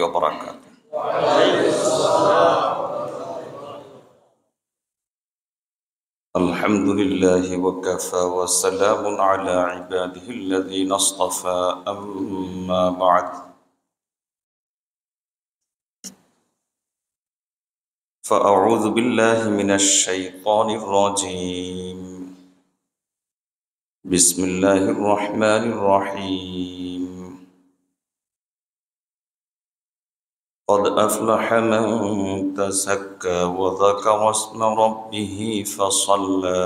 وبركاته. الحمد لله وكفى وسلام على عباده الذين اصطفى أما بعد فأعوذ بالله من الشيطان الرجيم بسم الله الرحمن الرحيم قد أفلح من تزكى وذكر اسم ربه فصلى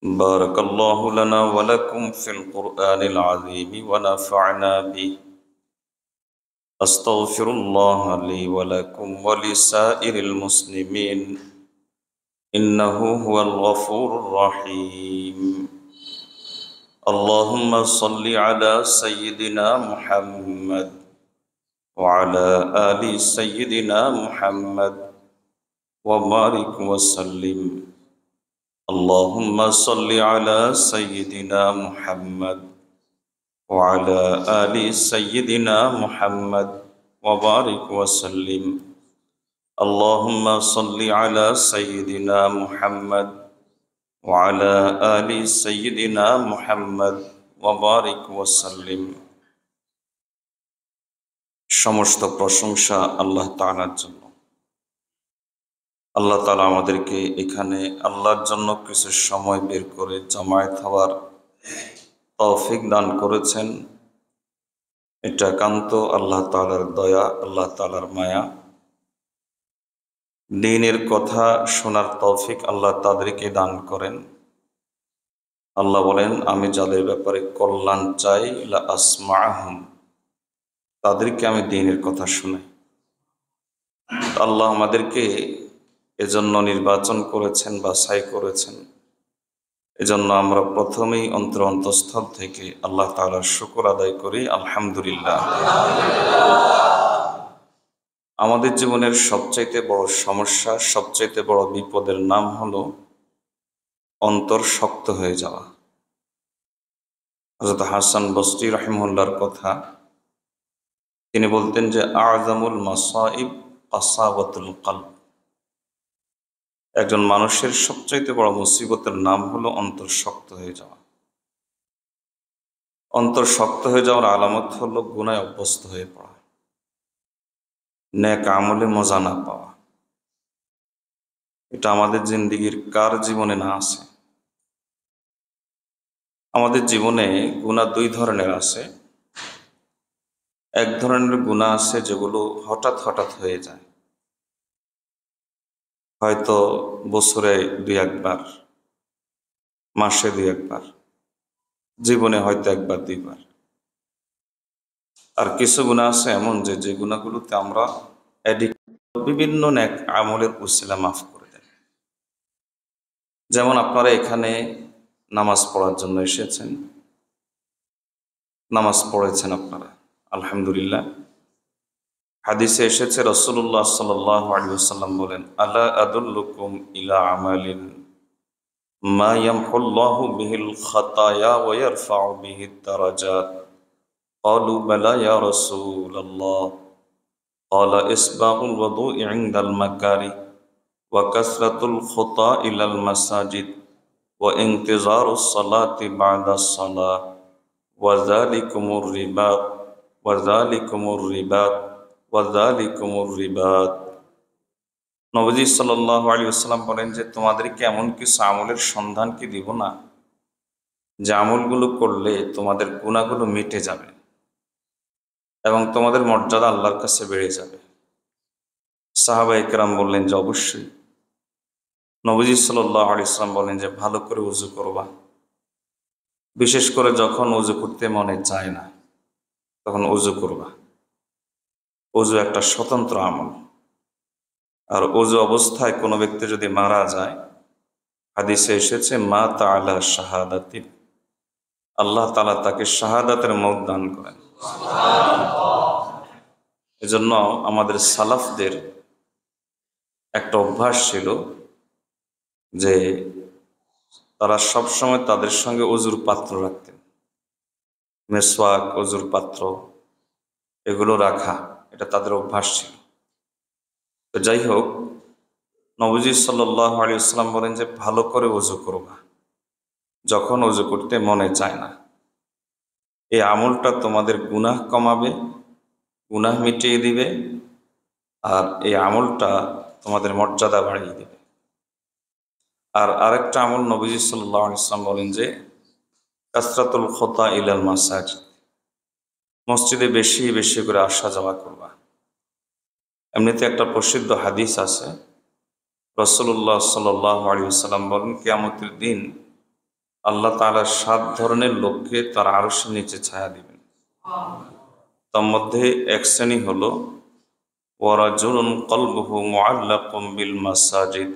بارك الله لنا ولكم في القرآن العظيم ونفعنا به أستغفر الله لي ولكم ولسائر المسلمين إنه هو الغفور الرحيم اللهم صل على سيدنا محمد وعلى آل سيدنا محمد وبارك وسلم اللهم صل على سيدنا محمد وعلى آل سيدنا محمد وبارك وسلم اللهم صل على سيدنا محمد وعلى آل سيدنا محمد وبارك وسلم সমস্ত প্রশংসা আল্লাহ তাআলার জন্য। আল্লাহ তাআলা আমাদেরকে এখানে আল্লাহর জন্য কিছু সময় বের করে জামায়াত হওয়ার তৌফিক দান করেছেন। এটা একান্ত আল্লাহ তাআলার দয়া, আল্লাহ তাআলার মায়া। দ্বীনের কথা শোনার তৌফিক আল্লাহ তাদেরকে দান করেন। আল্লাহ বলেন, আমি যাদের ব্যাপারে কল্যাণ চাই লা আসমাহুম, তাদেরকে আমি দ্বীনের কথা শোনাই। আল্লাহ আমাদেরকে এজন্য নির্বাচন করেছেন, বাছাই করেছেন। এজন্য আমরা প্রথমেই অন্তঃস্থল থেকে আল্লাহ তাআলার শুকর আদায় করি, আলহামদুলিল্লাহ। আমাদের জীবনের সবচাইতে বড় সমস্যা, সবচাইতে বড় বিপদের নাম হলো অন্তর শক্ত হয়ে যাওয়া। হযরত হাসান বসরি রাহিমাহুল্লাহর কথা, তিনি বলতেন যে আযমুল মাসাইব কাসাওয়াতুল কলব। একজন মানুষের সবচাইতে বড় মুসিবতের নাম হলো অন্তর শক্ত হয়ে যাওয়া। অন্তর শক্ত হয়ে যাওয়ার আলামত হলো গুনাহে অভ্যস্ত হয়ে পড়া, নেক আমলে মজা না পাওয়া। এটা আমাদের জিন্দেগির কার জীবনে না আছে? আমাদের জীবনে গুনাহ দুই ধরনের আছে। এক ধরনের গুনাহ আছে যেগুলো হঠাৎ হঠাৎ হয়ে যায়, হয়তো বছরে দুই একবার, মাসে দুই একবার, জীবনে হয়তো একবার দুইবার। আর কিছু গুনাহ আছে এমন যে গুনাহগুলোতে আমরা বিভিন্ন নেক আমলের উসিলা মাফ করে দেন। যেমন আপনারা এখানে নামাজ পড়ার জন্য এসেছেন, নামাজ পড়েছেন আপনারা, আলহামদুলিল্লাহ। হাদিসে এসেছে রাসূলুল্লাহ সাল্লাল্লাহু আলাইহি ওয়াসাল্লাম বলেন, আলা আদুল্লুকুম ইলা আমালিন মা ইয়ামহুল্লাহু বিহিল খাতায়া ওয়া ইয়ারফাউ বিহিদ দারাজাত। ক্বালু বালা ইয়া রাসূলাল্লাহ। ক্বালা ইসবাগুল ওয়াদুই ইনদাল মাকারি ওয়া কাসরাতুল খুতা ইলাল মাসাজিদ ওয়া ইনতিজারুস সালাতি বা'দাস সালাহ ওয়া যালিকুমুর রিবাত ওয়া যালিকুমুর রিবাত ওয়া যালিকুমুর রিবাত। নবীজি সাল্লাল্লাহু আলাইহি ওয়াসাল্লাম বলেন যে তোমাদেরকে এমন কিছু আমলের সন্ধান কি দিব না, যে আমলগুলো করলে তোমাদের গুনাহগুলো মিটে যাবে এবং তোমাদের মর্যাদা আল্লাহর কাছে বেড়ে যাবে। সাহাবায়ে কেরাম বললেন যে অবশ্যই। নবীজি সাল্লাল্লাহু আলাইহি ওয়াসাল্লাম বলেন যে ভালো করে ওযু করবা, বিশেষ করে যখন ওযু করতে মনে চায় না তখন ওযু করবা। ওযু একটা স্বতন্ত্র আমল। আর ওযু অবস্থায় কোনো ব্যক্তি যদি মারা যায়, হাদিসে এসেছে মা তাআলা শাহাদাতি, আল্লাহ তাআলা তাকে শাহাদাতের মওত দান করেন। এজন্য আমাদের সালাফদের একটা অভ্যাস ছিল যে তারা সবসময় তাদের সঙ্গে ওযুর পাত্র রাখতেন। মেসওয়াক, ওযুর পাত্র, এগুলো রাখা, এটা তাদের অভ্যাস ছিল। তো যাই হোক, নবীজি সাল্লাল্লাহু আলাইহি ওয়াসাল্লাম বলেন যে ভালো করে ওযু করবা যখন ওযু করতে মনে চায় না। এই আমলটা তোমাদের গুনাহ কমাবে, গুনাহ মিটিয়ে দিবে, আর এই আমলটা তোমাদের মর্যাদা বাড়িয়ে দিবে। আর আরেকটা আমল নবীজি সাল্লাল্লাহু আলাইহি ওয়াসাল্লাম বলেন যে কাসরাতুল খুতা ইলাল মাসাজিদ, মসজিদে বেশি বেশি করে আসা যাওয়া করবা। এমনিতে একটা প্রসিদ্ধ হাদিস আছে, রাসূলুল্লাহ সাল্লাল্লাহু আলাইহি ওয়াসাল্লাম বলেন কিয়ামতের দিন আল্লাহ তাআলা 7 ধরনের লোককে তার আরশের নিচে ছায়া দিবেন। তার মধ্যে এক শ্রেণী হলো ওয়ারাজুলুন কলবুহু মুআল্লাকুম বিল মাসাজিদ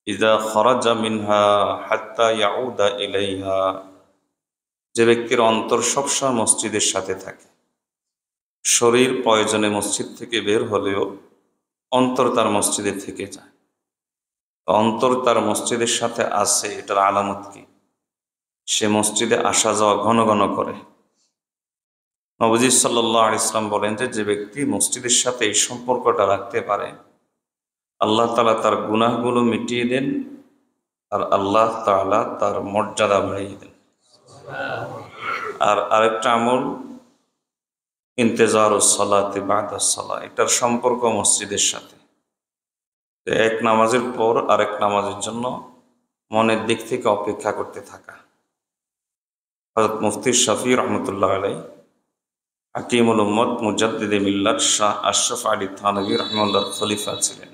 ইযা খারাজা মিনহা হাত্তা ইয়াউদা ইলাইহা, যে ব্যক্তির অন্তর সবসময় মসজিদের সাথে থাকে, শরীর প্রয়োজনে মসজিদ থেকে বের হলেও অন্তর তার মসজিদে থেকে যায়। অন্তর তার মসজিদের সাথে আছে, এটার আলামত কি? সে মসজিদে আসা যাওয়া ঘন ঘন করে। নবীজি সাল্লাল্লাহু আলাইহি ওয়াসাল্লাম বলেন যে যে ব্যক্তি মসজিদের সাথে এই সম্পর্কটা রাখতে পারে, আল্লাহ তাআলা তার গুনাহগুলো মিটিয়ে দেন, আর আল্লাহ তাআলা তার মর্যাদা বাড়িয়ে দেন। আর আরেকটা আমল ইন্তেজারুস সালাতি বাদাস সালাহ, এটার সম্পর্ক মসজিদের সাথে। এক নামাজের পর আরেক নামাজের জন্য মনের দিক থেকে অপেক্ষা করতে থাকা। হযরত মুফতি শফি রহমতুল্লাহ আলাইহি হাকিমুল উম্মত মুজাদ্দিদে মিল্লাত শাহ আশরাফ আলী থানভী রাহিমাহুল্লাহর খলিফা ছিলেন।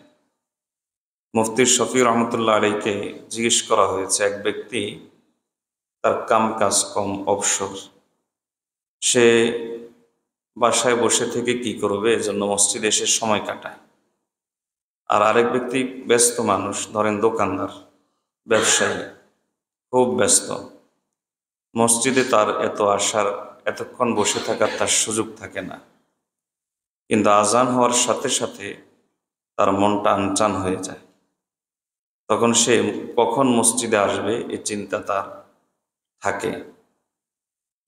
মুফতি শফি রহমতুল্লাহ আলাইকে জিজ্ঞেস করা হয়েছে, এক ব্যক্তি তার কাম কাজ কম, অবসর, সে বাসায় বসে থেকে কি করবে, এজন্য মসজিদে এসে সময় কাটায়। আর আরেক ব্যক্তি ব্যস্ত মানুষ, ধরেন দোকানদার, ব্যবসায়ী, খুব ব্যস্ত, মসজিদে তার এত আসার, এতক্ষণ বসে থাকার তার সুযোগ থাকে না, কিন্তু আজান হওয়ার সাথে সাথে তার মনটা আনচান হয়ে যায়। তখন সে কখন মসজিদে আসবে এই চিন্তা তার থাকে,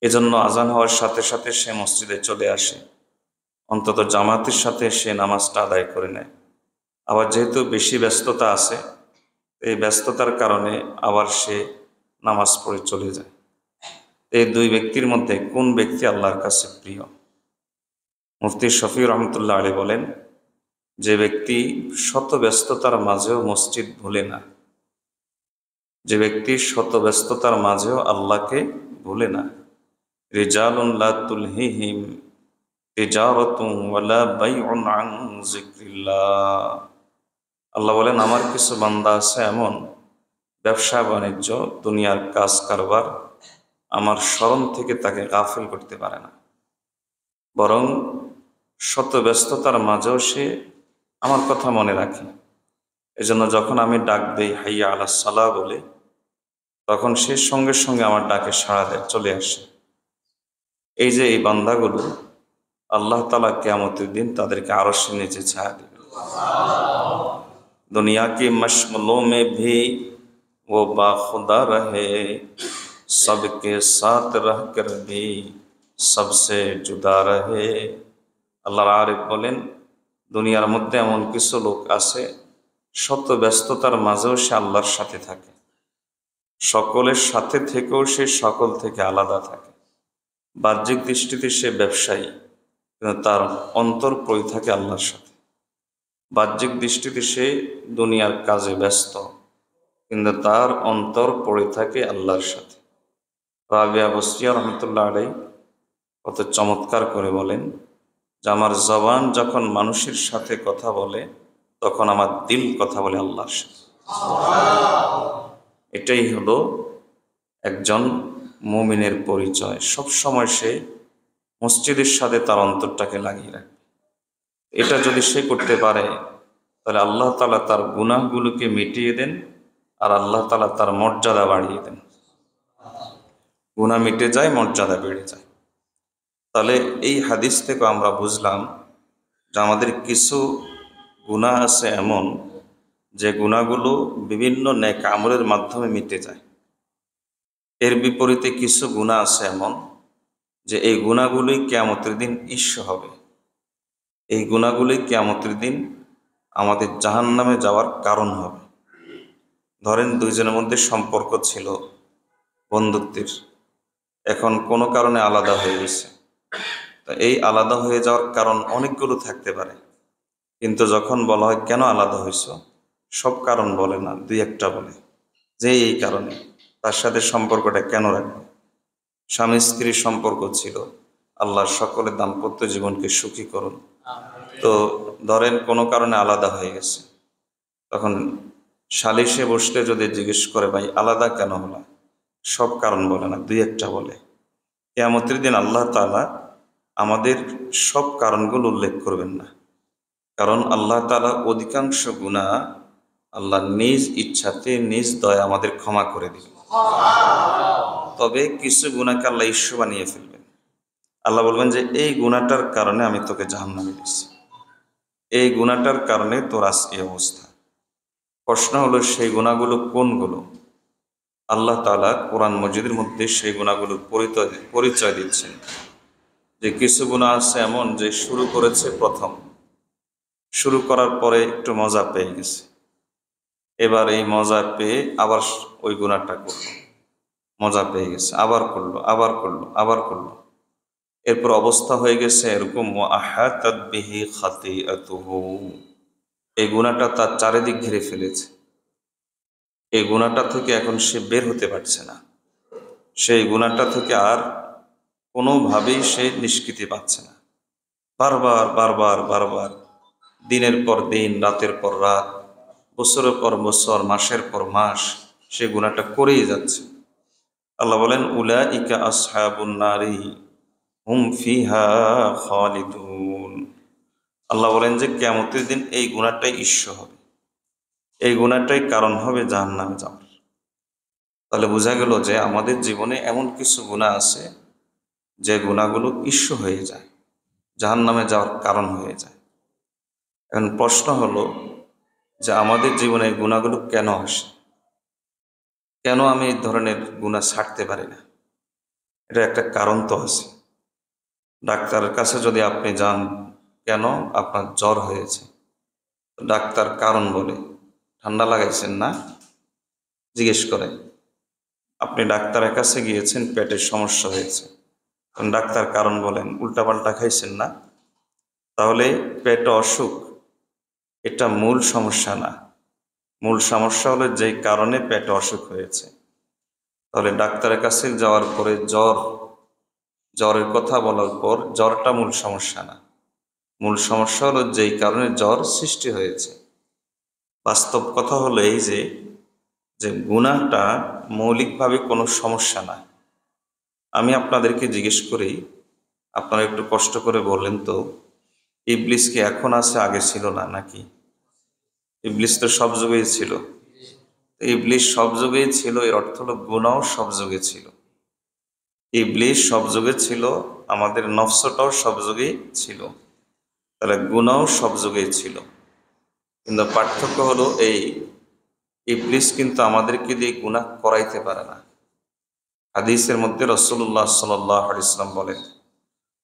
এজন্য আজান হওয়ার সাথে সাথে সে মসজিদে চলে আসে, অন্তত জামাতের সাথে সে নামাজটা আদায় করে নেয়। আবার যেহেতু বেশি ব্যস্ততা আছে, এই ব্যস্ততার কারণে আবার সে নামাজ পড়ে চলে যায়। এই দুই ব্যক্তির মধ্যে কোন ব্যক্তি আল্লাহর কাছে প্রিয়? মুফতি শফি রহমতুল্লাহ আলী বলেন, যে ব্যক্তি শত ব্যস্ততার মাঝেও মসজিদ ভুলে না, যে ব্যক্তি শত ব্যস্ততার মাঝেও আল্লাহকে ভুলে না। রিজালুন লা তুলহিহিম তিজারাতুন ওয়ালা বাইউন আন যিকরিল্লাহ, আল্লাহ বলেন আমার কিছু বান্দা আছে এমন, ব্যবসা বাণিজ্য, দুনিয়ার কাজ কারবার আমার স্মরণ থেকে তাকে গাফিল করতে পারে না, বরং শত ব্যস্ততার মাঝেও সে আমার কথা মনে রাখে। এজন্য যখন আমি ডাক দেই হাইয়া আলাস সালাহ বলে, তখন সে সঙ্গে সঙ্গে আমার ডাকে সাড়া দেয়, চলে আসে। এই যে এই বান্দাগুলো, আল্লাহ তাআলা কিয়ামতের দিন তাদেরকে আরশের নিচে ছায়া দেবে। दुनिया की मशगलों में भी वो बाखुदा रहे, सबके साथ रह कर भी सबसे जुदा रहे। আল্লাহর আরিফ বলেন, দুনিয়ার মধ্যে এমন কিছু লোক আছে শত ব্যস্ততার মাঝেও সে আল্লাহর সাথে থাকে, সকলের সাথে থেকেও সে সকল থেকে আলাদা থাকে। বাহ্যিক দৃষ্টিতে সে ব্যবসায়ী, কিন্তু তার অন্তর পড়ে থাকে আল্লাহর সাথে। বাহ্যিক দৃষ্টিতে সে দুনিয়ার কাজে ব্যস্ত, কিন্তু তার অন্তর পড়ে থাকে আল্লাহর সাথে। রাবিয়া বসরিয়া রহমতুল্লাহ আলাইহি কত চমৎকার করে বলেন যে আমার জবান যখন মানুষের সাথে কথা বলে, তখন আমার দিল কথা বলে আল্লাহর সাথে। এটাই হলো একজন মুমিনের পরিচয়। সব সময় সে মসজিদের সাথে তার অন্তরটাকে লাগিয়ে রাখে। এটা যদি সে করতে পারে, তাহলে আল্লাহ তাআলা তার গুনাহগুলোকে মিটিয়ে দেন, আর আল্লাহ তাআলা তার মর্যাদা বাড়িয়ে দেন। গুনাহ মিটে যায়, মর্যাদা বেড়ে যায়। তাহলে এই হাদিস থেকে আমরা বুঝলাম যে আমাদের কিছু গুনাহ আছে এমন, যে গুনাহগুলো বিভিন্ন নেক আমলের মাধ্যমে মিটে যায়। এর বিপরীতে কিছু গুনাহ আছে এমন যে এই গুনাহগুলোই কিয়ামতের দিন ঈর্ষ হবে। এই গুণাগুলি কিয়ামতের দিন আমাদের জাহান্নামে যাওয়ার কারণ হবে। ধরেন দুইজনের মধ্যে সম্পর্ক ছিল বন্ধুত্বের, এখন কোনো কারণে আলাদা হয়ে গেছে। তা এই আলাদা হয়ে যাওয়ার কারণ অনেকগুলো থাকতে পারে, কিন্তু যখন বলা হয় কেন আলাদা হয়েছ, সব কারণ বলে না, দুই একটা বলে যে এই কারণে। তার সাথে সম্পর্কটা কেন রাখবে? স্বামী স্ত্রীর সম্পর্ক ছিল, আল্লাহ সকলের দাম্পত্য জীবনকে সুখী করুন। তো ধরেন কোনো কারণে আলাদা হয়ে গেছে, তখন সালিশে বসলে যদি জিজ্ঞেস করে ভাই আলাদা কেন হলো, সব কারণ বলে না, দুই একটা বলে। কিয়ামতের দিন আল্লাহ তাআলা আমাদের সব কারণগুলো উল্লেখ করবেন না, কারণ আল্লাহ তাআলা অধিকাংশ গুনাহ আল্লাহ নিজ ইচ্ছাতে নিজ দয়া আমাদের ক্ষমা করে দিবেন। তবে কিছু গুনাহকে আল্লাহ ইস্যু বানিয়ে ফেলবেন। আল্লাহ বলবেন যে এই গুনাহটার কারণে আমি তোকে জাহান্নামে দিচ্ছি, এই গুনাহটার কারণে তোর আজ এই অবস্থা। প্রশ্ন হলো সেই গুনাহগুলো কোনগুলো? আল্লাহ তাআলা কোরআন মজিদের মধ্যে সেই গুনাহগুলোর পরিচয় দিচ্ছেন, যে কিছু গুনাহ আছে এমন যে শুরু করেছে প্রথম, শুরু করার পরে একটু মজা পেয়ে গেছে, এবার এই মজা পেয়ে আবার ওই গুনাহটা করলো, মজা পেয়ে গেছে, আবার করলো, আবার করলো, আবার করলো, এরপর অবস্থা হয়ে গেছে এরকম আহাতাত বিহি খাতিআতুহু, এই গুনাহটা তার চারিদিক ঘিরে ফেলেছে। এই গুনাহটা থেকে এখন সে বের হতে পারছে না, সেই গুনাহটা থেকে আর কোনোভাবেই সে নিষ্কৃতি পাচ্ছে না। বারবার বারবার বারবার, দিনের পর দিন, রাতের পর রাত, বছরের পর বছর, মাসের পর মাস সে গুনাহটা করেই যাচ্ছে। আল্লাহ বলেন উলাইকা আসহাবুন নারি হুম ফিহা খালিদুন। আল্লাহ বলেন যে কিয়ামতের দিন এই গুনাহটাই ইস্যু হবে, এই গুনাহটাই কারণ হবে জাহান্নামে যাওয়ার। তাহলে বোঝা গেল যে আমাদের জীবনে এমন কিছু গুনাহ আছে যে গুনাহগুলো ইস্যু হয়ে যায়, জাহান্নামে যাওয়ার কারণ হয়ে যায়। এখন প্রশ্ন হলো যে আমাদের জীবনে এই গুনাহগুলো কেন আসে, কেন আমি এই ধরনের গুনাহ ছাড়তে পারি না? এটা একটা কারণ তো আছে। ডাক্তারের কাছে যদি আপনি যান, কেন আপনার জ্বর হয়েছে, ডাক্তার কারণ বলে, ঠান্ডা লাগাইছেন না, জিজ্ঞেস করে। আপনি ডাক্তারের কাছে গিয়েছেন, পেটের সমস্যা হয়েছে, ডাক্তার কারণ বলেন, উল্টাপাল্টা খাইছেন না, তাহলে পেট অসুখ এটা মূল সমস্যা না। মূল সমস্যা হলো যেই কারণে পেটে অসুখ হয়েছে। তাহলে ডাক্তারের কাছে যাওয়ার পরে জ্বরের কথা বলার পর জ্বরটা মূল সমস্যা না, মূল সমস্যা হলো যেই কারণে জ্বর সৃষ্টি হয়েছে। বাস্তব কথা হলো এই যে গুনাহটা মৌলিকভাবে কোনো সমস্যা না। আমি আপনাদেরকে জিজ্ঞেস করি, আপনারা একটু কষ্ট করে বললেন তো, ইবলিস কি এখন আছে, আগে ছিল না নাকি? ইবলিস তো সব যুগেই ছিল। ইবলিস সব যুগেই ছিল, এর অর্থ হলো গুনাহও সব যুগে ছিল। ইবলিস সব যুগে ছিল, আমাদের নফসটাও সব যুগেই ছিল, তাহলে গুনাহও সব যুগেই ছিল। কিন্তু পার্থক্য হলো এই, ইবলিস কিন্তু আমাদেরকে দিয়ে গুনাহ করাইতে পারে না। হাদিসের মধ্যে রাসূলুল্লাহ সাল্লাল্লাহু আলাইহি ওয়াসাল্লাম বলেন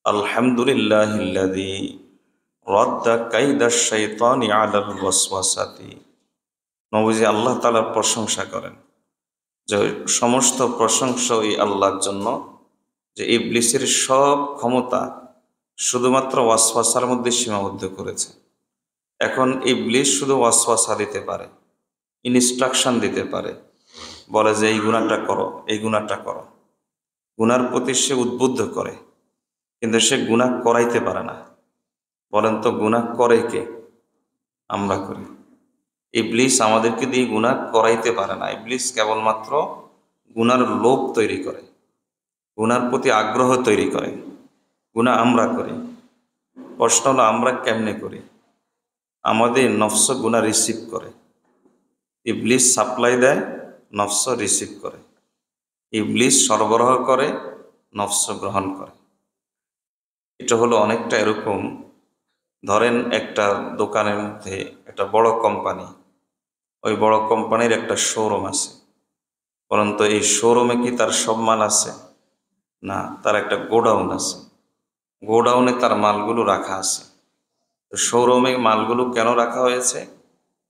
আলহামদুলিল্লাহিল্লাযী রাদ্দা কাইদাশ শাইতানি আলাল ওয়াসওয়াসাতি। নবীজি আল্লাহ তাআলার প্রশংসা করেন যে সমস্ত প্রশংসা ওই আল্লাহর জন্য যে ইবলিসের সব ক্ষমতা শুধুমাত্র ওয়াসওয়াসার মধ্যে সীমাবদ্ধ করেছে। এখন ইবলিস শুধু ওয়াসওয়াসা দিতে পারে, ইনস্ট্রাকশন দিতে পারে, বলে যে এই গুনাহটা করো, এই গুনাহটা করো, গুনার প্রতি সে উদ্বুদ্ধ করে, কিন্তু সে গুনাহ করাইতে পারে না। বলেন তো গুনাহ করে কে? আমরা করি। ইবলিস আমাদেরকে দিয়ে গুনাহ করাইতে পারে না। ইবলিস কেবলমাত্র গুনার লোভ তৈরি করে, গুনার প্রতি আগ্রহ তৈরি করে। গুনাহ আমরা করি। প্রশ্ন হলো আমরা কেমনে করি? আমাদের নফস গুনাহ রিসিভ করে, ইবলিস সাপ্লাই দেয়, নফস রিসিভ করে। ইবলিস সরবরাহ করে, নফস গ্রহণ করে। এটা হলো অনেকটা এরকম, ধরেন একটা দোকানের মধ্যে একটা বড় কোম্পানি, ওই বড় কোম্পানির একটা শোরুম আছে, পরন্তু এই শোরুমে কি তার সব মাল আছে? না, তার একটা গোডাউন আছে, গোডাউনে তার মালগুলো রাখা আছে। তো শোরুমে মালগুলো কেন রাখা হয়েছে?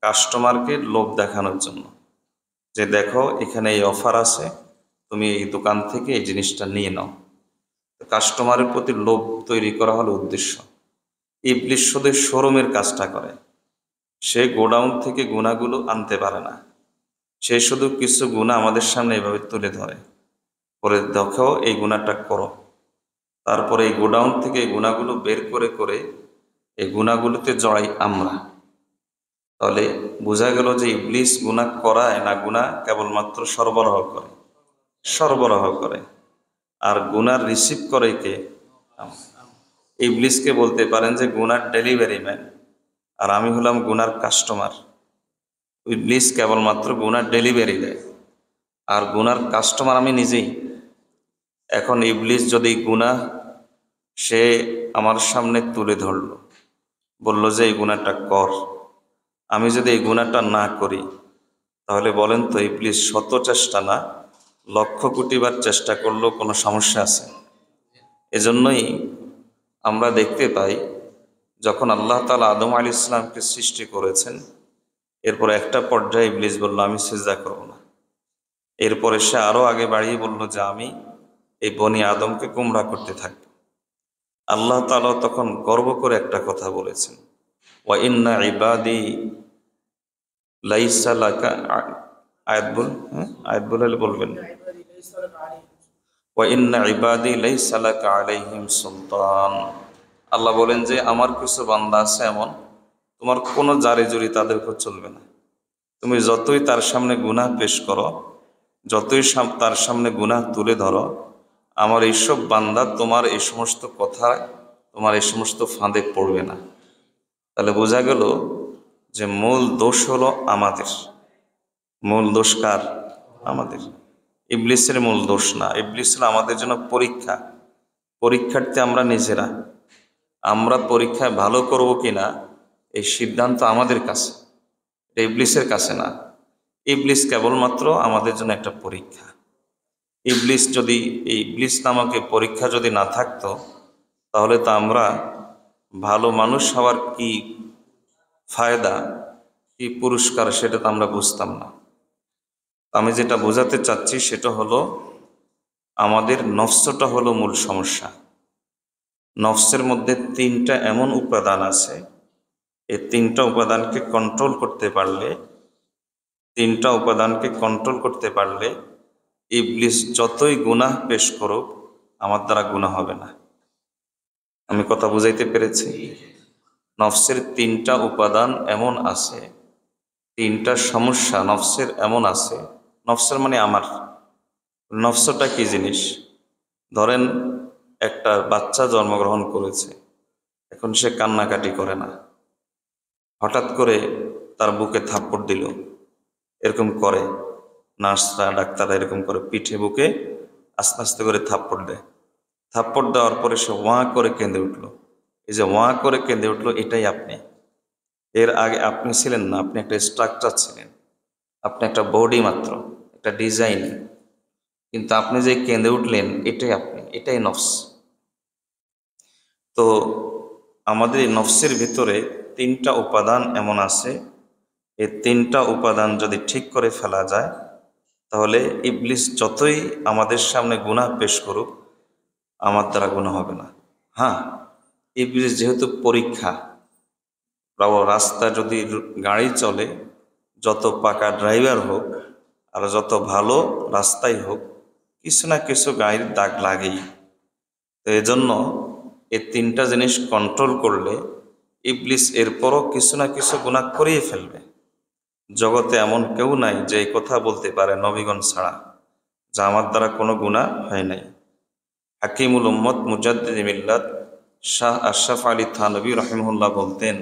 কাস্টমারকে লোভ দেখানোর জন্য, যে দেখো এখানে এই অফার আছে, তুমি এই দোকান থেকে এই জিনিসটা নিয়ে নাও। কাস্টমারের প্রতি লোভ তৈরি করা হলো উদ্দেশ্য। ইবলিস শুধু শোরুমের কাজটা করে, সে গোডাউন থেকে গুণাগুলো আনতে পারে না, সে শুধু কিছু গুণা আমাদের সামনে এভাবে তুলে ধরে, করে দেখো এই গুণাটা করো। তারপরে এই গোডাউন থেকে এই গুণাগুলো বের করে করে এই গুণাগুলোতে জড়াই আমরা। তাহলে বোঝা গেল যে ইবলিস গুনাহ করায় না, গুনাহ কেবলমাত্র সরবরাহ করে, সরবরাহ করে। আর গুনাহ রিসিভ করে কে? ইবলিসকে বলতে পারেন যে গুনার ডেলিভারি ম্যান, আর আমি হলাম গুনার কাস্টমার। ইবলিস কেবলমাত্র গুনার ডেলিভারি দেয়, আর গুনার কাস্টমার আমি নিজেই। এখন ইবলিস যদি গুনাহ সে আমার সামনে তুলে ধরল, বলল যে এই গুনাহটা কর, আমি যদি এই গুনাহটা না করি, তাহলে বলেন তো ইবলিস শত চেষ্টা না, লক্ষ কোটি বার চেষ্টা করলেও কোনো সমস্যা আছে? এজন্যই আমরা দেখতে পাই, যখন আল্লাহ তাআলা আদম আলাইহিস সালামকে সৃষ্টি করেছেন, এরপর একটা পর্যায়ে ইবলিস বলল আমি সিজদা করব না। এরপরে সে আরো আগে বাড়িয়ে বলল যে আমি এই বনি আদমকে গোমরাহ করতে থাকব। আল্লাহ তাআলা তখন গর্ব করে একটা কথা বলেছেন, ওয়া ইন্না ইবাদি লাইসা লাকা, আয়াত বল, হ্যাঁ আয়াত বলে বলবেন, ওয়া ইন্না ইবাদি লাইসা লাকা আলাইহিম সুলতান। আল্লাহ বলেন যে আমার কিছু বান্দা আছে এমন, তোমার কোনো জারি জুরি তাদের উপর চলবে না। তুমি যতই তার সামনে গুনাহ পেশ করো, যতই তার সামনে গুনাহ তুলে ধরো, আমার এইসব বান্দা তোমার এই সমস্ত কথায়, তোমার এই সমস্ত ফাঁদে পড়বে না। তাহলে বোঝা গেল যে মূল দোষ হলো আমাদের। মূল দোষ কার? আমাদের। ইবলিসের মূল দোষ না। ইবলিস হলো আমাদের জন্য পরীক্ষা, পরীক্ষার্থী আমরা নিজেরা। আমরা পরীক্ষায় ভালো করব কিনা এই সিদ্ধান্ত আমাদের কাছে, ইবলিসের কাছে না। ইবলিস কেবলমাত্র আমাদের জন্য একটা পরীক্ষা। ইবলিস যদি, এই ইবলিস নামক পরীক্ষা যদি না থাকতো, তাহলে তো আমরা ভালো মানুষ হওয়ার কি ফায়দা, কি পুরস্কার, সেটা তো আমরা বুঝতাম না। আমি যেটা বোঝাতে চাচ্ছি সেটা হলো, আমাদের নফসটা হলো মূল সমস্যা। নফসের মধ্যে তিনটা এমন উপাদান আছে, এই তিনটা উপাদানকে কন্ট্রোল করতে পারলে, তিনটা উপাদানকে কন্ট্রোল করতে পারলে ইবলিস যতই গুনাহ পেশ করুক, আমার দ্বারা গুনাহ হবে না। আমি কথা বুঝাইতে পেরেছি? নফসের তিনটা উপাদান এমন আছে, তিনটা সমস্যা নফসের এমন আছে। নফসের মানে আমার। নফসটা কি জিনিস? ধরেন একটা বাচ্চা জন্মগ্রহণ করেছে, এখন সে কান্নাকাটি করে না, হঠাৎ করে তার বুকে থাপ্পড় দিল, এরকম করে নার্সরা ডাক্তাররা, এরকম করে পিঠে বুকে আস্তে আস্তে করে থাপ্পড় দেয়। থাপ্পড় দেওয়ার পরে সে ওয়াঁ করে কেঁদে উঠলো। এই যে ওয়াঁ করে কেঁদে উঠলো, এটাই আপনি। এর আগে আপনি ছিলেন না, আপনি একটা স্ট্রাকচার ছিলেন, আপনি একটা বডি মাত্র, একটা ডিজাইন। কিন্তু আপনি যে কেঁদে উঠলেন, এটাই আপনি, এটাই নফস। তো আমাদের এই নফসের ভিতরে তিনটা উপাদান এমন আছে, এই তিনটা উপাদান যদি ঠিক করে ফেলা যায়, তাহলে ইবলিস যতই আমাদের সামনে গুনাহ পেশ করুক, আমার দ্বারা গুনাহ হবে না। হ্যাঁ, ইবলিস যেহেতু পরীক্ষা, রাস্তা যদি গাড়ি চলে, যত পাকা ড্রাইভার হোক আর যত ভালো রাস্তাই হোক, কিছু না কিছু গাড়ির দাগ লাগেই। তো এজন্য এই তিনটা জিনিস কন্ট্রোল করলে ইবলিস এরপরও কিছু না কিছু গুনাহ করিয়ে ফেলবে। জগতে এমন কেউ নাই যে এই কথা বলতে পারে নবীগণ ছাড়া, যা আমার দ্বারা কোনো গুনাহ হয় নাই। হাকিমুল উম্মত মুজাদ্দিদ মিল্লাত শাহ আশরাফ আলী থানভী রহিমহুল্লাহ বলতেন,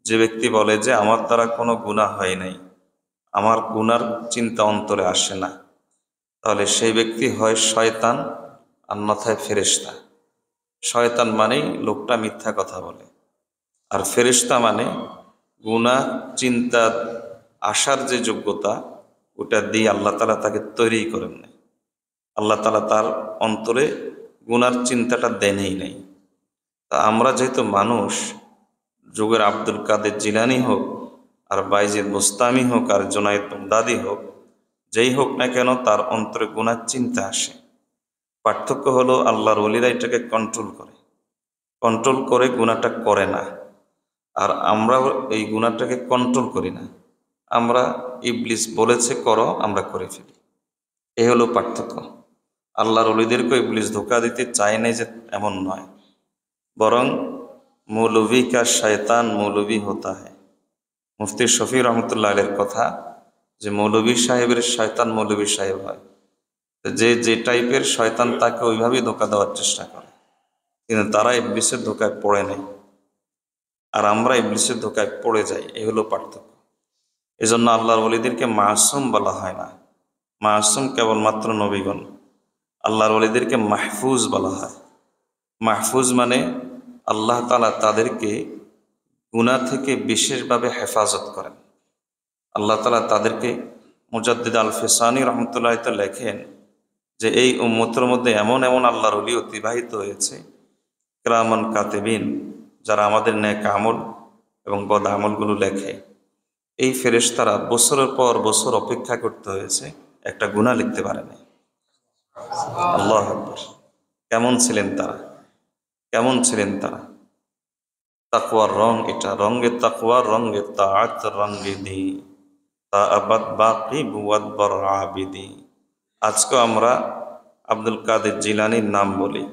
যে ব্যক্তি বলে যে আমার দ্বারা কোনো গুনাহ হয় নাই, আমার গুনার চিন্তা অন্তরে আসে না, তাহলে সেই ব্যক্তি হয় শয়তান আর নথায় ফেরেশতা। শয়তান মানেই লোকটা মিথ্যা কথা বলে, আর ফেরেশতা মানে গুনাহ চিন্তা আসার যে যোগ্যতা, ওটা দিয়ে আল্লাহ তাআলা তাকে তৈরি করেন নাই। আল্লাহ তাআলা তার অন্তরে গুনার চিন্তাটা দেনই নাই। তা আমরা যেহেতু মানুষ, যুগের আব্দুল কাদের জিলানি হোক, আর বাইজিদ বোস্তামি হোক, আর জুনায়েদ বাগদাদি হোক, যেই হোক না কেন তার অন্তরে গুনাহ চিন্তা আসে। পার্থক্য হলো আল্লাহর ওলিরা এটাকে কন্ট্রোল করে গুনাহটা করে না, আর আমরা এই গুনাহটাকে কন্ট্রোল করি না। আমরা ইবলিস বলেছে করো, আমরা করে ফেলি। এ হলো পার্থক্য। আল্লাহর ওলিদেরকে ইবলিস ধোঁকা দিতে চায় নাই যে এমন নয়, বরং মৌলভী কা শয়তান মৌলভী হতা হ্যায়। মুফতি শফি রহমতুল্লাহ আলের কথা যে মৌলভী সাহেবের শয়তান মৌলভী সাহেব হয়। যে যে টাইপের শয়তান তাকে ওইভাবেই ধোঁকা দেওয়ার চেষ্টা করে, কিন্তু তারা ইবলিসের ধোঁকায় পড়ে নেই, আর আমরা ইবলিসের ধোঁকায় পড়ে যাই। এই হলো পার্থক্য। এজন্য আল্লাহর ওলিদেরকে মাসুম বলা হয় না। মাসুম কেবলমাত্র নবীগণ। আল্লাহর ওলিদেরকে মাহফুজ বলা হয়। মাহফুজ মানে আল্লাহ তাআলা তাদেরকে গুনাহ থেকে বিশেষভাবে হেফাজত করেন। আল্লাহ তাআলা তাদেরকে, মুজাদ্দিদ আল ফিসানি রহমতুল্লাহ লেখেন যে এই উম্মতের মধ্যে এমন এমন আল্লাহর ওলি অতিবাহিত হয়েছে, কিরামান কাতিবিন, যারা আমাদের নেক আমল এবং বদ আমলগুলো লেখে। এই ফেরেশতারা বছরের পর বছর অপেক্ষা করতে হয়েছে, একটা গুনাহ লিখতে পারেনি। আল্লাহু আকবার। কেমন ছিলেন তারা, কেমন ছিলেন তারা! তাকওয়ার রং এটা, রঙে তাকওয়া, রঙে তাআত, রঙে দি তা আবাদ বাকি বুয়াদ বর আবিদি। আজকে আমরা আব্দুল কাদের জিলানির নাম বলি,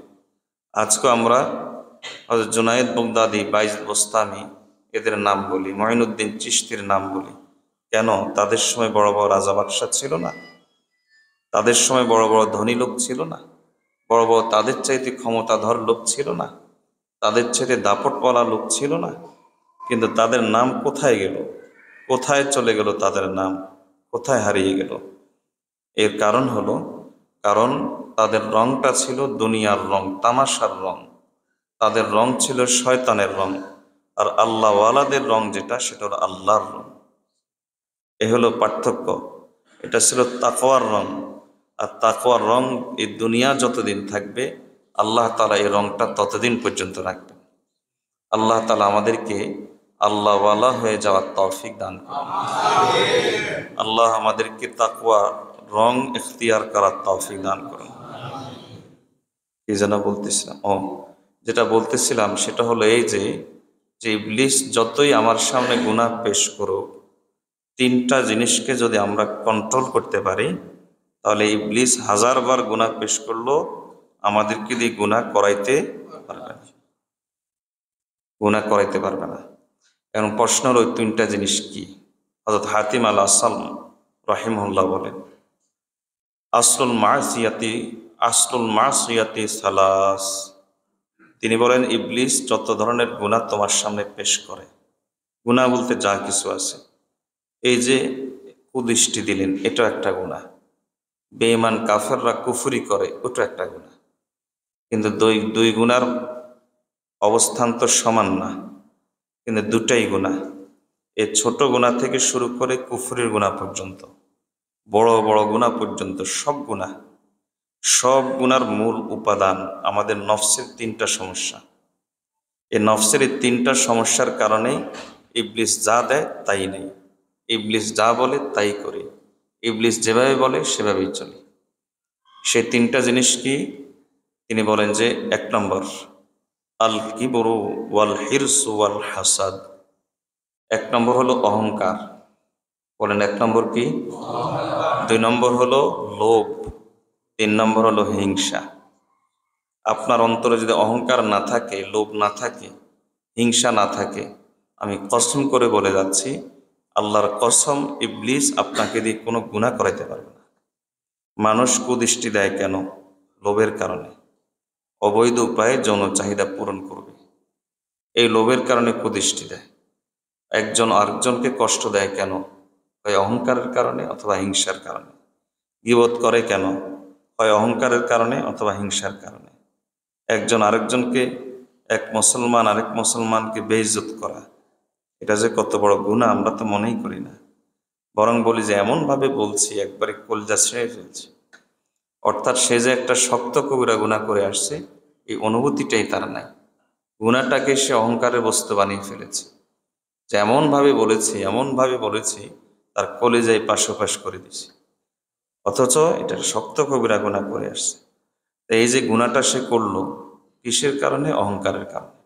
আজকে আমরা হযরত জুনায়েদ বাগদাদি, বাইজিদ বোস্তামি এদের নাম বলি, মঈনুদ্দিন চিশতির নাম বলি। কেন? তাদের সময় বড় বড় রাজা বাদশাহ ছিল না? তাদের সময় বড় বড় ধনী লোক ছিল না? বড় বড় তাদের চাইতে ক্ষমতাধর লোক ছিল না? তাদের চাইতে দাপটওয়ালা লোক ছিল না? কিন্তু তাদের নাম কোথায় গেল? কোথায় চলে গেল তাদের নাম? কোথায় হারিয়ে গেল? এর কারণ হলো, কারণ তাদের রংটা ছিল দুনিয়ার রং, তামাশার রং। তাদের রং ছিল শয়তানের রং। আর আল্লাহওয়ালাদের রং যেটা, সেটা হলো আল্লাহর রং। এ হলো পার্থক্য। এটা ছিল তাকওয়ার রং। আর তাকওয়ার রং এই দুনিয়া যতদিন থাকবে, আল্লাহ তাআলা এই রংটা ততদিন পর্যন্ত রাখবেন। আল্লাহ তাআলা আমাদেরকে আল্লাহওয়ালা হয়ে যাওয়ার তৌফিক দান করুন। আল্লাহ আমাদেরকে তাকওয়া রং ইখতিয়ার করার তৌফিক দান করুন। কি যেন বলতেছিলাম? যেটা বলতেছিলাম সেটা হলো এই যে ইবলিস যতই আমার সামনে গুনাহ পেশ করুক, তিনটা জিনিসকে যদি আমরা কন্ট্রোল করতে পারি, তাহলে ইবলিস হাজারবার গুনাহ পেশ করলো আমাদেরকে দিয়ে গুনাহ করাইতে পারবে না, গুনাহ করাইতে পারবে না। এখন প্রশ্ন হলো ওই তিনটা জিনিস কি? হযরত হাতিম আল আসাম রাহিমাহুল্লাহ বলেন, আসলুল মাসিয়াতি সালাস। তিনি বলেন ইবলিস যত ধরনের গুনাহ তোমার সামনে পেশ করে, গুনাহ বলতে যা কিছু আছে, এই যে কুদৃষ্টি দিলেন, এটা একটা গুনাহ। বেঈমান কাফেররা কুফরি করে, ওটা একটা গুনাহ। কিন্তু দুই গুনার অবস্থান তো সমান না, কিন্তু দুটাই গুনাহ। এই ছোট গুনাহ থেকে শুরু করে কুফরির গুনাহ পর্যন্ত, বড় বড় গুনাহ পর্যন্ত সব গুনাহ। সব গুনার মূল উপাদান আমাদের নফসের তিনটা সমস্যা। এই নফসের এই তিনটা সমস্যার কারণেই ইবলিস যা দেয় তাই নেই, ইবলিস যা বলে তাই করি, ইবলিস যেভাবে বলে সেভাবেই চলি। সেই তিনটা জিনিস কি? তিনি বলেন যে, এক নম্বর আল কিবরু ওয়াল হিরসু ওয়াল হাসাদ। এক নম্বর হলো অহংকার। বলেন এক নম্বর কি? দুই নম্বর হলো লোভ। তিন নম্বর হলো হিংসা। আপনার অন্তরে যদি অহংকার না থাকে, লোভ না থাকে, হিংসা না থাকে, আমি কসম করে বলে যাচ্ছি, আল্লাহর কসম, ইবলিস আপনাকে দিয়ে কোনো গুনাহ করাইতে পারবে না। মানুষ কুদৃষ্টি দেয় কেন? লোভের কারণে। অবৈধ উপায়ে যৌন চাহিদা পূরণ করবে, এই লোভের কারণে কুদৃষ্টি দেয়। একজন আরেকজনকে কষ্ট দেয় কেন? হয় অহংকারের কারণে অথবা হিংসার কারণে। গীবত করে কেন? হয় অহংকারের কারণে অথবা হিংসার কারণে। একজন আরেকজনকে, এক মুসলমান আরেক মুসলমানকে বেইজ্জত করা, এটা যে কত বড় গুনাহ আমরা তো মনেই করি না, বরং বলি যে এমনভাবে বলছি একবারে কলজা ছিঁড়ে ফেলছি। অর্থাৎ সে যে একটা শক্ত কবিরা গুনাহ করে আসছে, এই অনুভূতিটাই তার নাই। গুনাহটাকে সে অহংকারের বস্তু বানিয়ে ফেলেছে, এমনভাবে বলেছে তার কলিজায় পাশোপাশ করে দিছে, অথচ এটা শক্ত কবিরা গুনাহ করে আসছে। তো এই যে গুনাহটা সে করলো কিসের কারণে? অহংকারের কারণে।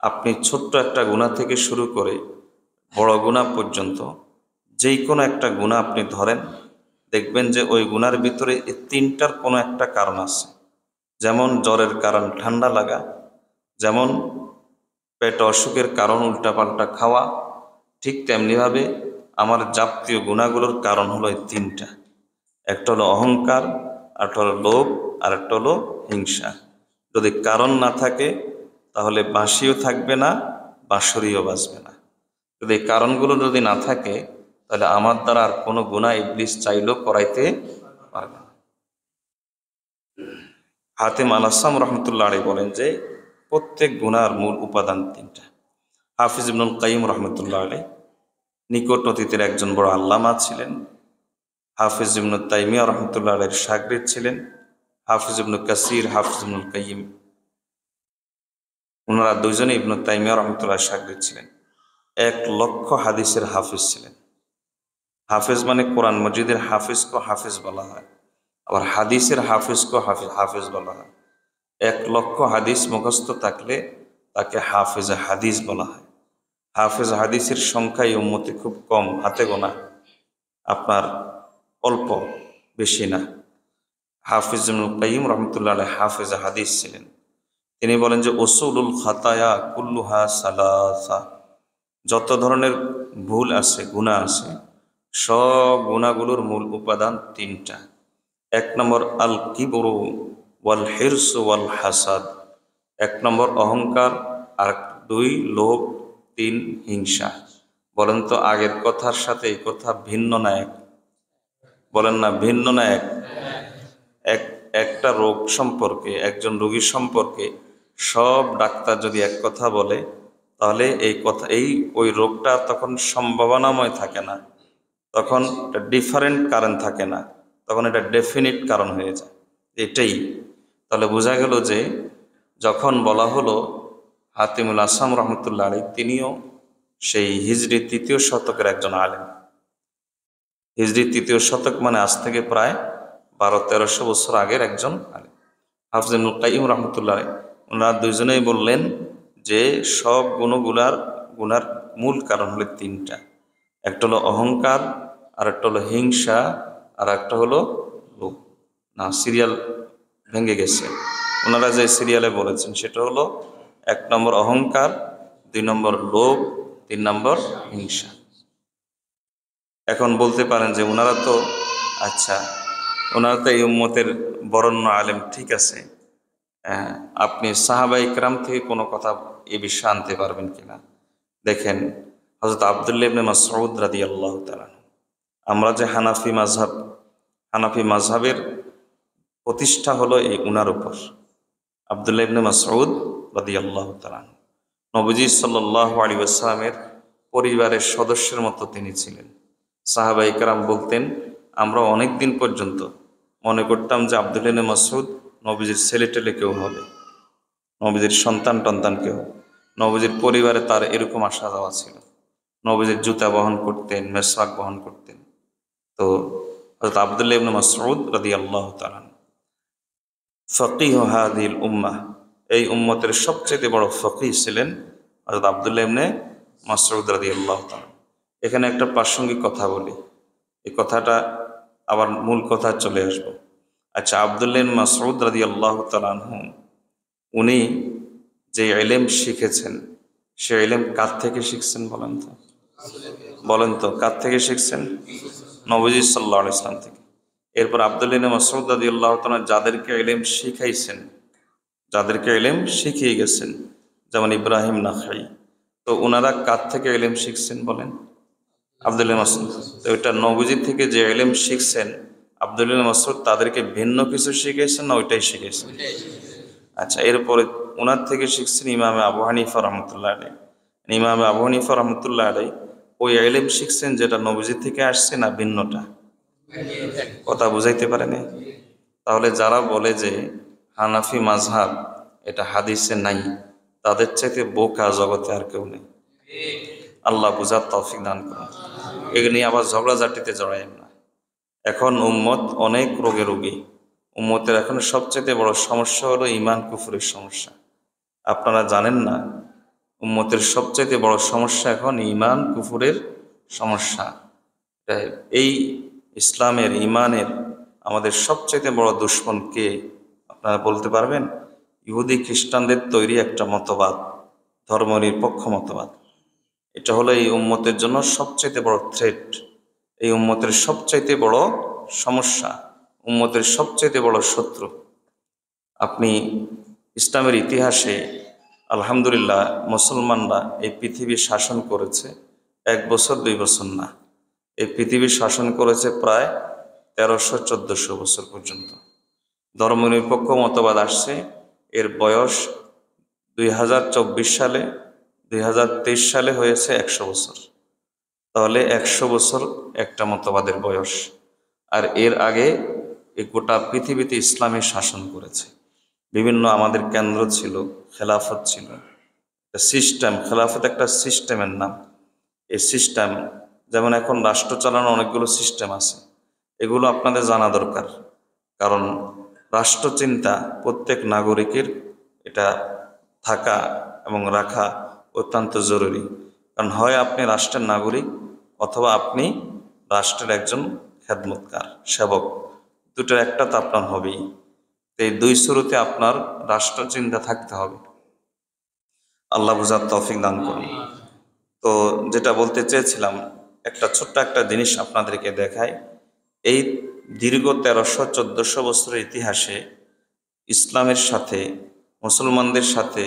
আপনি ছোট্ট একটা গুনাহ থেকে শুরু করে বড় গুনাহ পর্যন্ত যেই কোনো একটা গুনাহ আপনি ধরেন, দেখবেন যে ওই গুনার ভিতরে এই তিনটার কোনো একটা কারণ আছে। যেমন জ্বরের কারণ ঠান্ডা লাগা, যেমন পেট অসুখের কারণ উল্টাপাল্টা খাওয়া, ঠিক তেমনিভাবে আমার যাবতীয় গুনাহগুলোর কারণ হলো এই তিনটা। একটা হলো অহংকার, একটা হলো লোভ, আর একটা হলো হিংসা। যদি কারণ না থাকে তাহলে বাঁশিও থাকবে না, বাঁশরিও বাজবে না। যদি এই কারণগুলো যদি না থাকে তাহলে আমার দ্বারা আর কোনো গুনাহ ইবলিস চাইলেও করাইতে পারবে না। হাতিম আল আসাম রহমতুল্লাহ আলাইহি বলেন যে প্রত্যেক গুনার মূল উপাদান তিনটা। হাফিজ ইবনুল কাইয়িম রহমতুল্লাহ আলাইহি নিকট অতীতের একজন বড় আল্লামা ছিলেন। হাফিজ ইবনু তাইমিয়া রহমতুল্লাহ আলাইহির শাগরিদ ছিলেন হাফিজ ইবনু কাসির, হাফিজ ইবনুল কাইয়িম। ওনারা দুইজনে ইবনু তাইমিয়া রহমতুল্লাহ শাগরিদ ছিলেন। 1,00,000 হাদিসের হাফিজ ছিলেন। হাফিজ মানে কোরআন মজিদের হাফিজকে হাফিজ বলা হয়, আবার হাদিসের হাফিজকে হাফিজ বলা হয়। 1,00,000 হাদিস মুখস্থ থাকলে তাকে হাফিজ হাদিস বলা হয়। হাফিজ হাদিসের সংখ্যা এই উম্মতে খুব কম, হাতে গোনা, আপনার অল্প, বেশি না। হাফিজ ইবনুল কাইয়িম রহমতুল্লাহ আলাইহি হাফিজ হাদিস ছিলেন। তিনি বলেন যে উসুলুল খাতায়া কুল্লুহা সালাসা, যত ধরনের ভুল আছে, গুনাহ আছে, সব গুনাহগুলোর মূল উপাদান তিনটা। 1 নম্বর আল কিবরু ওয়াল হিরসু ওয়াল হাসাদ, 1 নম্বর অহংকার, আর 2 লোভ, 3 হিংসা। বলেন তো আগের কথার সাথে এই কথা ভিন্ন না এক? বলেন না ভিন্ন না এক? একটা রোগ সম্পর্কে, একজন রোগী সম্পর্কে সব ডাক্তার যদি এক কথা বলে তাহলে ওই রোগটা তখন সম্ভাবনাময় থাকে না, তখন এটা ডিফারেন্ট কারণ থাকে না, তখন এটা ডেফিনিট কারণ হয়ে যায়। এটাই তাহলে বোঝা গেল যে যখন বলা হলো হাতিমুল আসাম রহমতুল্লাহ আলাইহি, তিনিও সেই হিজরি 3য় শতকের একজন আলেম। হিজরি 3য় শতক মানে আজ থেকে প্রায় 1200-1300 বছর আগের একজন আলেম। হাফিজ ইবনুল কাইয়িম রহমতুল্লাহ আলাইহি ওনারা দুইজনেই বললেন যে সব গুনার মূল কারণ হলো তিনটা। একটা হলো অহংকার, আর একটা হলো হিংসা, আর একটা হলো লোভ। না, সিরিয়াল ভেঙে গেছে। ওনারা যে সিরিয়ালে বলেছেন সেটা হলো 1 নম্বর অহংকার, 2 নম্বর লোভ, 3 নম্বর হিংসা। এখন বলতে পারেন যে ওনারা তো এই উম্মতের বরেণ্য আলেম, ঠিক আছে, আপনি সাহাবা ইকরাম থেকে কোনো কথা এ বিষয়ে আনতে পারবেন কিনা? দেখেন হযরত আব্দুল্লাহ ইবনে মাসউদ রাদিয়াল্লাহু তাআলা, আমরা যে হানাফি মাযহাবের প্রতিষ্ঠা হলো এই উনার উপর। আব্দুল্লাহ ইবনে মাসউদ রাদিয়াল্লাহু তাআলা নবীজি সাল্লাল্লাহু আলাইহি ওয়াসাল্লামের পরিবারের সদস্যের মতো তিনি ছিলেন। সাহাবা ইকরাম বলতেন, আমরা অনেক দিন পর্যন্ত মনে করতাম যে আব্দুল্লাহ ইবনে মাসউদ নবীজির ছেলে কেউ হবে, নবীজির সন্তান কেউ। নবীজির পরিবারে তার এরকম আসা যাওয়া ছিল। নবীজির জুতা বহন করতেন, মেসওয়াক বহন করতেন। তো হযরত আব্দুল্লাহ ইবনে মাসউদ রাদিয়াল্লাহু তাআলা ফকিহ হাদিল উম্মাহ, এই উম্মতের সবচেয়ে বড় ফকিহ ছিলেন হযরত আব্দুল্লাহ ইবনে মাসউদ রাদিয়াল্লাহু তাআলা। এখানে একটা প্রাসঙ্গিক কথা বলি, এই কথাটা আবার মূল কথা চলে আসব। আব্দুল্লাহ ইবনে মাসউদ রাদিয়াল্লাহু তাআলা আনহু উনি যে ইলম শিখেছেন, সে ইলম কার থেকে শিখছেন বলেন তো কার থেকে শিখছেন? নবীজি সাল্লাল্লাহু আলাইহি ওয়াসাল্লাম থেকে। এরপর আব্দুল্লাহ ইবনে মাসউদ রাদিয়াল্লাহু তাআলা যাদেরকে ইলম শিখাইছেন, যাদেরকে ইলম শিখিয়ে গেছেন, যেমন ইব্রাহিম নাখাই, তো ওনারা কার থেকে ইলম শিখছেন বলেন? আব্দুল্লাহ মাসউদ। তো এটা নবীজি থেকে যে ইলম শিখছেন আব্দুল্লাহ মাসউদ তাদেরকে ভিন্ন কিছু শিখাইছেন না ওইটাই শিখাইছেন? এরপরে ওনার থেকে শিখছেন ইমামে আবু হানিফা রহমতুল্লাহ আলাইহি। ইমামে আবু হানিফা রহমতুল্লাহ আলাইহি ওই ইলম শিখছেন যেটা নবীজি থেকে আসছে না ভিন্নটা? কথা বুঝাইতে পারেনি? তাহলে যারা বলে যে হানাফি মাযহাব এটা হাদিসে নাই, তাদের চাইতে বোকা জগতে আর কেউ নেই। আল্লাহ বুঝার তৌফিক দান করুন। এগুলো নিয়ে আবার ঝগড়াঝাটিতে জড়াই না। এখন উম্মত অনেক রোগে রোগী। উম্মতের এখন সবচেয়ে বড় সমস্যা হলো ঈমান কুফরের সমস্যা। আপনারা জানেন না, উম্মতের সবচেয়ে বড় সমস্যা এখন ঈমান কুফরের সমস্যা। এই ইসলামের ঈমানের আমাদের সবচেয়ে বড় দুশমন কে আপনারা বলতে পারবেন? ইহুদি খ্রিস্টানদের তৈরি একটা মতবাদ, ধর্মনিরপেক্ষ মতবাদ। এটা হলো এই উম্মতের জন্য সবচেয়ে বড় থ্রেট, এই উম্মতের সবচাইতে বড় সমস্যা, উম্মতের সবচাইতে বড় শত্রু। আপনি ইসলামের ইতিহাসে আলহামদুলিল্লাহ মুসলমানরা এই পৃথিবী শাসন করেছে 1 বছর 2 বছর না, এই পৃথিবী শাসন করেছে প্রায় 1300-1400 বছর পর্যন্ত। ধর্মনিরপেক্ষ মতবাদ আসছে, এর বয়স 2024 সালে 2023 সালে হয়েছে 100 বছর। তাহলে 100 বছর একটা মতবাদের বয়স। আর এর আগে এই গোটা পৃথিবীতে ইসলামী শাসন করেছে। বিভিন্ন আমাদের কেন্দ্র ছিল, খেলাফত ছিল, সিস্টেম। খেলাফত একটা সিস্টেমের নাম। এই সিস্টেম, যেমন এখন রাষ্ট্র চালানোর অনেকগুলো সিস্টেম আছে, এগুলো আপনাদের জানা দরকার। কারণ রাষ্ট্রচিন্তা প্রত্যেক নাগরিকের এটা থাকা এবং রাখা অত্যন্ত জরুরি। কারণ হয় আপনি রাষ্ট্রের নাগরিক অথবা আপনি রাষ্ট্রের একজন খেদমতকার, সেবক। দুটোর একটা তো আপনার হবেই। এই দুই শুরুতে আপনার রাষ্ট্রচিন্তা থাকতে হবে। আল্লাহ বুঝার তৌফিক দান করুন। তো যেটা বলতে চেয়েছিলাম, একটা ছোট্ট একটা জিনিস আপনাদেরকে দেখাই। এই দীর্ঘ 1300-1400 বছরের ইতিহাসে ইসলামের সাথে, মুসলমানদের সাথে,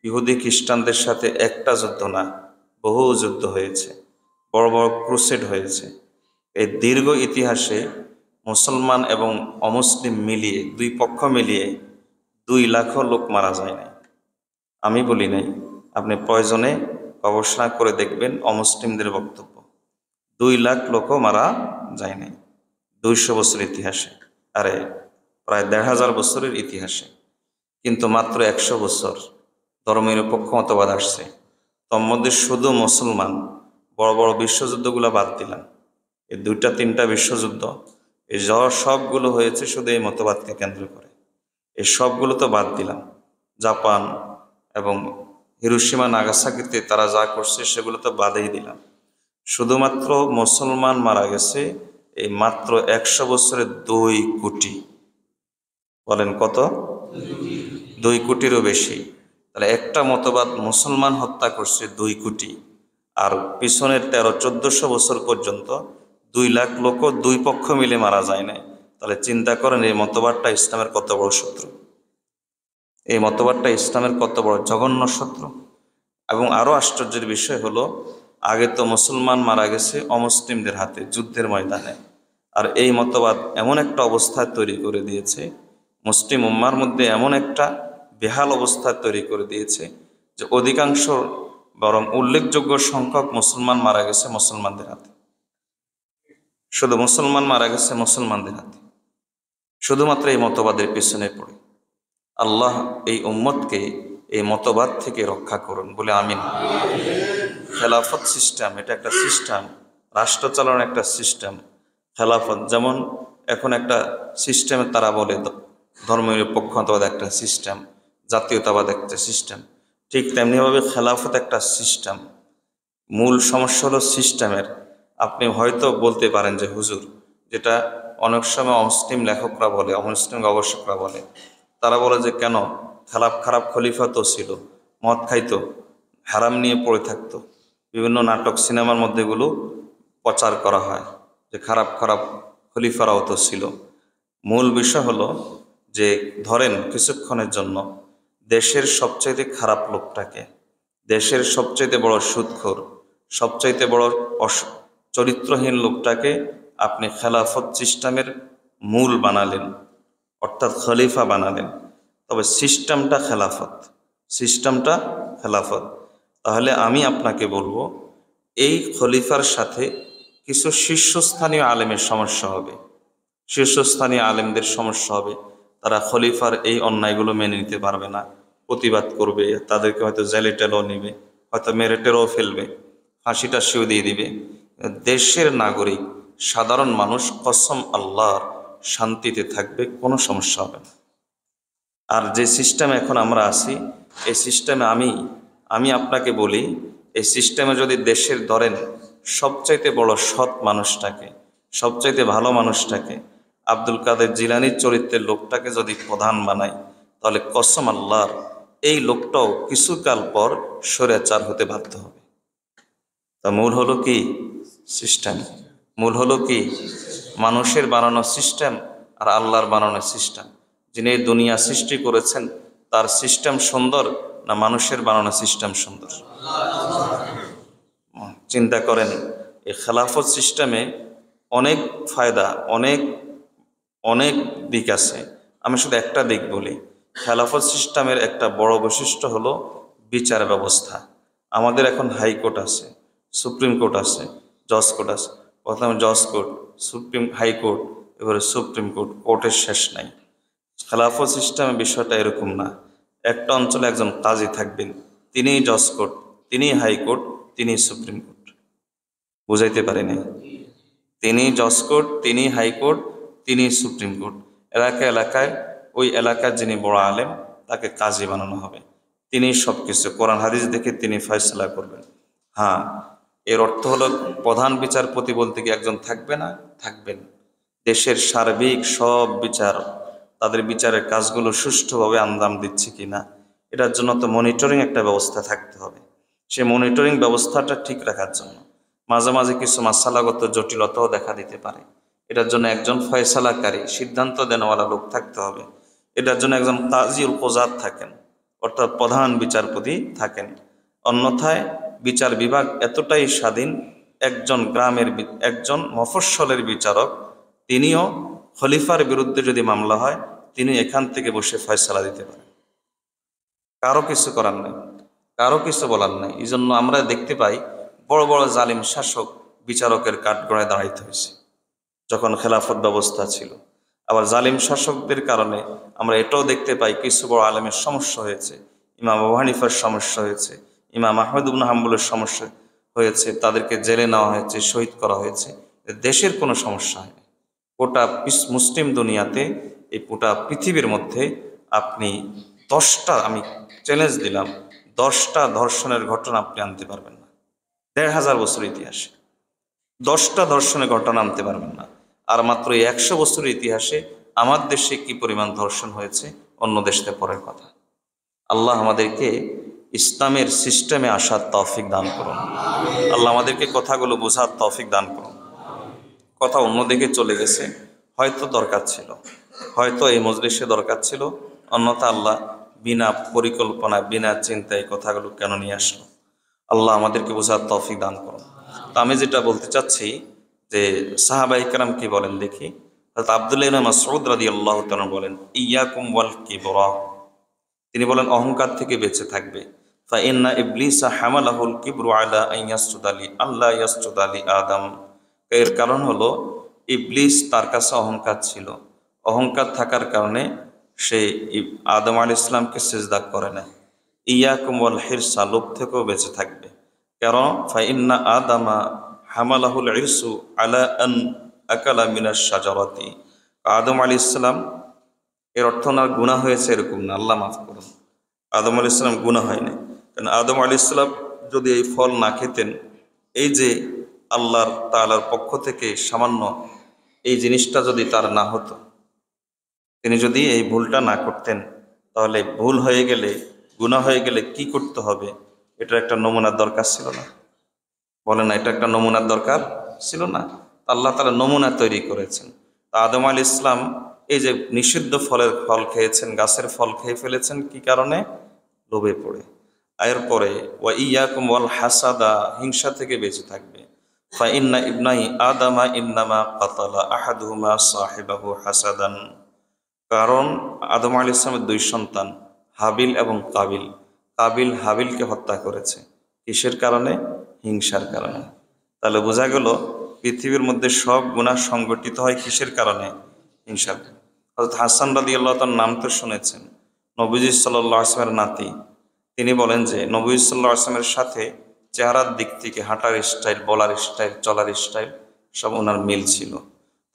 ইহুদি খ্রিস্টানদের সাথে একটা যুদ্ধ না, বহু যুদ্ধ হয়েছে, বড় বড় ক্রুসেড হয়েছে। এই দীর্ঘ ইতিহাসে মুসলমান এবং অমুসলিম মিলিয়ে, দুই পক্ষ মিলিয়ে 2 লাখ লোক মারা যায় নাই। আমি বলি নাই, আপনি প্রয়োজনে গবেষণা করে দেখবেন অমুসলিমদের বক্তব্য। 2 লাখ লোকও মারা যায় নাই 200 বছর ইতিহাসে, আরে প্রায় 1500 বছরের ইতিহাসে। কিন্তু মাত্র 100 বছর ধর্মনিরপেক্ষ মতবাদ আসছে। তোর মধ্যে শুধু মুসলমান, বড় বড় বিশ্বযুদ্ধগুলো বাদ দিলাম, এই 2-3টা বিশ্বযুদ্ধ, এই সবগুলো হয়েছে শুধু এই মতবাদকে কেন্দ্র করে। এই সবগুলো তো বাদ দিলাম, জাপান এবং হিরোশিমা নাগাসাকিতে তারা যা করছে সেগুলো তো বাদেই দিলাম। শুধুমাত্র মুসলমান মারা গেছে এই মাত্র 100 বছরে 2 কোটি। বলেন কত? 2 কোটিরও বেশি। তাহলে একটা মতবাদ মুসলমান হত্যা করছে 2 কোটি, আর পিছনের 1300-1400 বছর পর্যন্ত 2 লাখ লোকও 2 পক্ষ মিলে মারা যায় নাই। তাহলে চিন্তা করেন এই মতবাদটা ইসলামের কত বড় শত্রু, এই মতবাদটা ইসলামের কত বড় জঘন্য শত্রু। এবং আরও আশ্চর্যের বিষয় হলো, আগে তো মুসলমান মারা গেছে অমুসলিমদের হাতে যুদ্ধের ময়দানে, আর এই মতবাদ এমন একটা অবস্থা তৈরি করে দিয়েছে, মুসলিম উম্মার মধ্যে এমন একটা বেহাল অবস্থা তৈরি করে দিয়েছে যে অধিকাংশ, বরং উল্লেখযোগ্য সংখ্যক মুসলমান মারা গেছে মুসলমানদের হাতে। শুধু মুসলমান মারা গেছে মুসলমানদের হাতে, শুধুমাত্র এই মতবাদের পেছনে পড়ে। আল্লাহ এই উম্মতকে এই মতবাদ থেকে রক্ষা করুন বলে আমিন। খেলাফত সিস্টেম, এটা একটা সিস্টেম, রাষ্ট্র চালানোর একটা সিস্টেম। খেলাফত যেমন এখন একটা সিস্টেমে তারা বলে ধর্মনিরপেক্ষতাবাদ একটা সিস্টেম, জাতীয়তাবাদ একটা সিস্টেম, ঠিক তেমনিভাবে খেলাফত একটা সিস্টেম। মূল সমস্যা হলো সিস্টেমের। আপনি হয়তো বলতে পারেন যে হুজুর, যেটা অনেক সময় অমুসলিম লেখকরা বলে, অমুসলিম গবেষকরা বলে, তারা বলে যে কেন খারাপ খারাপ খলিফা তো ছিল, মদ খাইতো, হারাম নিয়ে পড়ে থাকতো, বিভিন্ন নাটক সিনেমার মধ্যে এগুলো প্রচার করা হয় যে খারাপ খারাপ খলিফারাও তো ছিল। মূল বিষয় হলো যে ধরেন কিছুক্ষণের জন্য দেশের সবচাইতে খারাপ লোকটাকে, দেশের সবচাইতে বড় সুদখোর, সবচাইতে বড় চরিত্রহীন লোকটাকে আপনি খেলাফত সিস্টেমের মূল বানালেন, অর্থাৎ খলিফা বানালেন, তবে সিস্টেমটা খেলাফত, সিস্টেমটা খেলাফত। তাহলে আমি আপনাকে বলবো, এই খলিফার সাথে কিছু শীর্ষস্থানীয় আলেমের সমস্যা হবে, শীর্ষস্থানীয় আলেমদের সমস্যা হবে। তারা খলিফার এই অন্যায়গুলো মেনে নিতে পারবে না, প্রতিবাদ করবে, তাদেরকে হয়তো জেলে টেলেও নেবে, হয়তো মেরে টেরেও ফেলবে, ফাঁসিটা সেও দিয়ে দিবে। দেশের নাগরিক সাধারণ মানুষ কসম আল্লাহর শান্তিতে থাকবে, কোনো সমস্যা হবে না। আর যে সিস্টেমে এখন আমরা আছি, এই সিস্টেমে আমি আপনাকে বলি, এই সিস্টেমে যদি দেশের ধরেন সবচাইতে বড় সৎ মানুষটাকে, সবচাইতে ভালো মানুষটাকে, আব্দুল কাদের জিলানির চরিত্রের লোকটাকে যদি প্রধান বানায়, তাহলে কসম আল্লাহর এই লোকটাও কিছুকাল পর স্বৈরাচার হতে বাধ্য হবে। তা মূল হলো কি? সিস্টেম। মূল হলো কি? মানুষের বানানো সিস্টেম আর আল্লাহর বানানো সিস্টেম। যিনি এই দুনিয়া সৃষ্টি করেছেন তার সিস্টেম সুন্দর না মানুষের বানানো সিস্টেম সুন্দর? চিন্তা করেন, এই খেলাফত সিস্টেমে অনেক ফায়দা, অনেক অনেক দিক আছে। আমি শুধু একটা দিক বলি। খেলাফত সিস্টেমের একটা বড় বৈশিষ্ট্য হলো বিচার ব্যবস্থা। আমাদের এখন হাইকোর্ট আছে, সুপ্রিম কোর্ট আছে, জজ কোর্ট আছে। প্রথমে জজ কোর্ট, সুপ্রিম হাইকোর্ট, এবারে সুপ্রিম কোর্ট, কোর্টের শেষ নাই। খেলাফত সিস্টেমের বিষয়টা এরকম না। একটা অঞ্চলে একজন কাজী থাকবেন, তিনিই জজ কোর্ট, তিনিই হাইকোর্ট, তিনিই সুপ্রিম কোর্ট। বুঝাইতে পারিনি? তিনি জজ কোর্ট, তিনি হাইকোর্ট, তিনি সুপ্রিম কোর্ট। এলাকায় ওই এলাকার যিনি বড় আলেম তাকে কাজী বানানো হবে। তিনি সব কিছু কোরআন হাদিস দেখে তিনি ফয়সালা করবেন। হ্যাঁ, এর অর্থ হলো প্রধান বিচারপতি বলতে কি একজন থাকবে না? থাকবেন। দেশের সার্বিক সব বিচার, তাদের বিচারের কাজগুলো সুষ্ঠুভাবে আঞ্জাম দিচ্ছে কিনা, এটার জন্য তো মনিটরিং একটা ব্যবস্থা থাকতে হবে। সে মনিটরিং ব্যবস্থাটা ঠিক রাখার জন্য মাঝে মাঝে কিছু মাসালাগত জটিলতাও দেখা দিতে পারে। এটার জন্য একজন ফয়সালাকারী, সিদ্ধান্ত দেনওয়ালা লোক থাকতে হবে। এটার জন্য একজন কাজীউল কুযাত থাকেন, অর্থাৎ প্রধান বিচারপতি থাকেন। অন্যথায় বিচার বিভাগ এতটাই স্বাধীন, একজন একজন মফস্বলের বিচারক, তিনিও খলিফার বিরুদ্ধে যদি মামলা হয়, তিনি এখান থেকে বসে ফয়সালা দিতে পারেন। কারো কিছু করার নেই, কারো কিছু বলার নেই। এই জন্য আমরা দেখতে পাই বড় বড় জালিম শাসক বিচারকের কাঠগড়ায় দাঁড়াইতে হয়েছে যখন খেলাফত ব্যবস্থা ছিল। আবার জালিম শাসকদের কারণে আমরা এটাও দেখতে পাই কিছু বড় আলেমের সমস্যা হয়েছে। ইমাম আবু হানিফার সমস্যা হয়েছে, ইমাম আহমদ ইবনে হাম্বলের সমস্যা হয়েছে, তাদেরকে জেলে নেওয়া হয়েছে, শহীদ করা হয়েছে। দেশের কোনো সমস্যা হয়নি। গোটা মুসলিম দুনিয়াতে, এই গোটা পৃথিবীর মধ্যে আপনি 10টা, আমি চ্যালেঞ্জ দিলাম, 10টা ধর্ষণের ঘটনা আপনি আনতে পারবেন না 1500 বছর ইতিহাসে। 10টা ধর্ষণের ঘটনা আনতে পারবেন না। আর মাত্র 100 বছরের ইতিহাসে আমার দেশে কি পরিমাণ ধর্ষণ হয়েছে অন্য দেশে পরের কথা। আল্লাহ আমাদেরকে ইসলামের সিস্টেমে আসার তৌফিক দান করুন। আল্লাহ আমাদেরকে কথাগুলো বোঝার তৌফিক দান করুন। কথা অন্যদিকে চলে গেছে, হয়তো দরকার ছিল, হয়তো এই মজলিসে দরকার ছিল, অন্যথা আল্লাহ বিনা পরিকল্পনা, বিনা চিন্তায় কথাগুলো কেন নিয়ে আসলো। আল্লাহ আমাদেরকে বোঝার তৌফিক দান করুন। তো আমি যেটা বলতে চাচ্ছি যে সাহাবায়ে কেরাম কি বলেন দেখি। হযরত আব্দুল্লাহ ইবনে মাসউদ রাদিয়াল্লাহু তাআলা বলেন, ইয়াকুম ওয়াল কিবরা, তিনি বলেন অহংকার থেকে বেঁচে থাকবে। ফা ইন্না ইবলিসা হামালাহুল কিবরু আলা আন ইয়াসজুদা লি আল্লাহ ইয়াসজুদা লি আদম। এর কারণ হলো ইবলিস, তার কাছে অহংকার ছিল। অহংকার থাকার কারণে সে আদম আলাইহিস সালামকে সিজদা করে না। ইয়াকুম ওয়াল হিরসা, লোভ থেকেও বেঁচে থাকবে। কারণ ফা ইন্না আদামা হামালাহুল ইরসু আলা আন আকালা মিনাশ শাজারাতি। আদম আলাইহিস সালাম, এর অর্থ না গুনাহ হয়েছে এরকম না, আল্লাহ মাফ করুন, আদম আলাইহিস সালাম গুনাহ হয়নি। কারণ আদম আলাইহিস সালাম যদি এই ফল না খেতেন, এই যে আল্লাহর তাআলার পক্ষ থেকে সামান্য এই জিনিসটা যদি তার না হতো, তিনি যদি এই ভুলটা না করতেন, তাহলে ভুল হয়ে গেলে, গুনাহ হয়ে গেলে কি করতে হবে, এটার একটা নমুনার দরকার ছিল না? বলে না, এটা একটা নমুনার দরকার ছিল না? আল্লাহ তাআলা নমুনা তৈরি করেছেন। আদম আলাইহিস সালাম এই যে নিষিদ্ধ ফল খেয়েছেন, গাছের ফল খেয়ে ফেলেছেন, কি কারণে? লোভে পড়ে। এরপরে ওয়া ইয়াকুম ওয়াল হাসাদা, হিংসা থেকে বেঁচে থাকবে। ফা ইন্না ইবনাই আদামা ইন্নামা কাতালা আহাদুহুমা সাহিবাহু হাসাদান। কারণ আদম আলাইহিস সালামের 2 সন্তান হাবিল এবং কাবিল, কাবিল হাবিলকে হত্যা করেছে কিসের কারণে? হিংসার কারণে। তাহলে বোঝা গেল পৃথিবীর মধ্যে সব গুনাহ সংগঠিত হয় কিসের কারণে? হিংসার। হযরত হাসান রাদিয়াল্লাহু তাআলার নাম তো শুনেছেন, নবীজি সাল্লাল্লাহু আলাইহি ওয়াসাল্লামের নাতি, তিনি বলেন যে নবী সাল্লাল্লাহু আলাইহি ওয়াসাল্লামের সাথে চেহারার দিক থেকে হাঁটার স্টাইল, বলার স্টাইল, চলার স্টাইল সব ওনার মিল ছিল।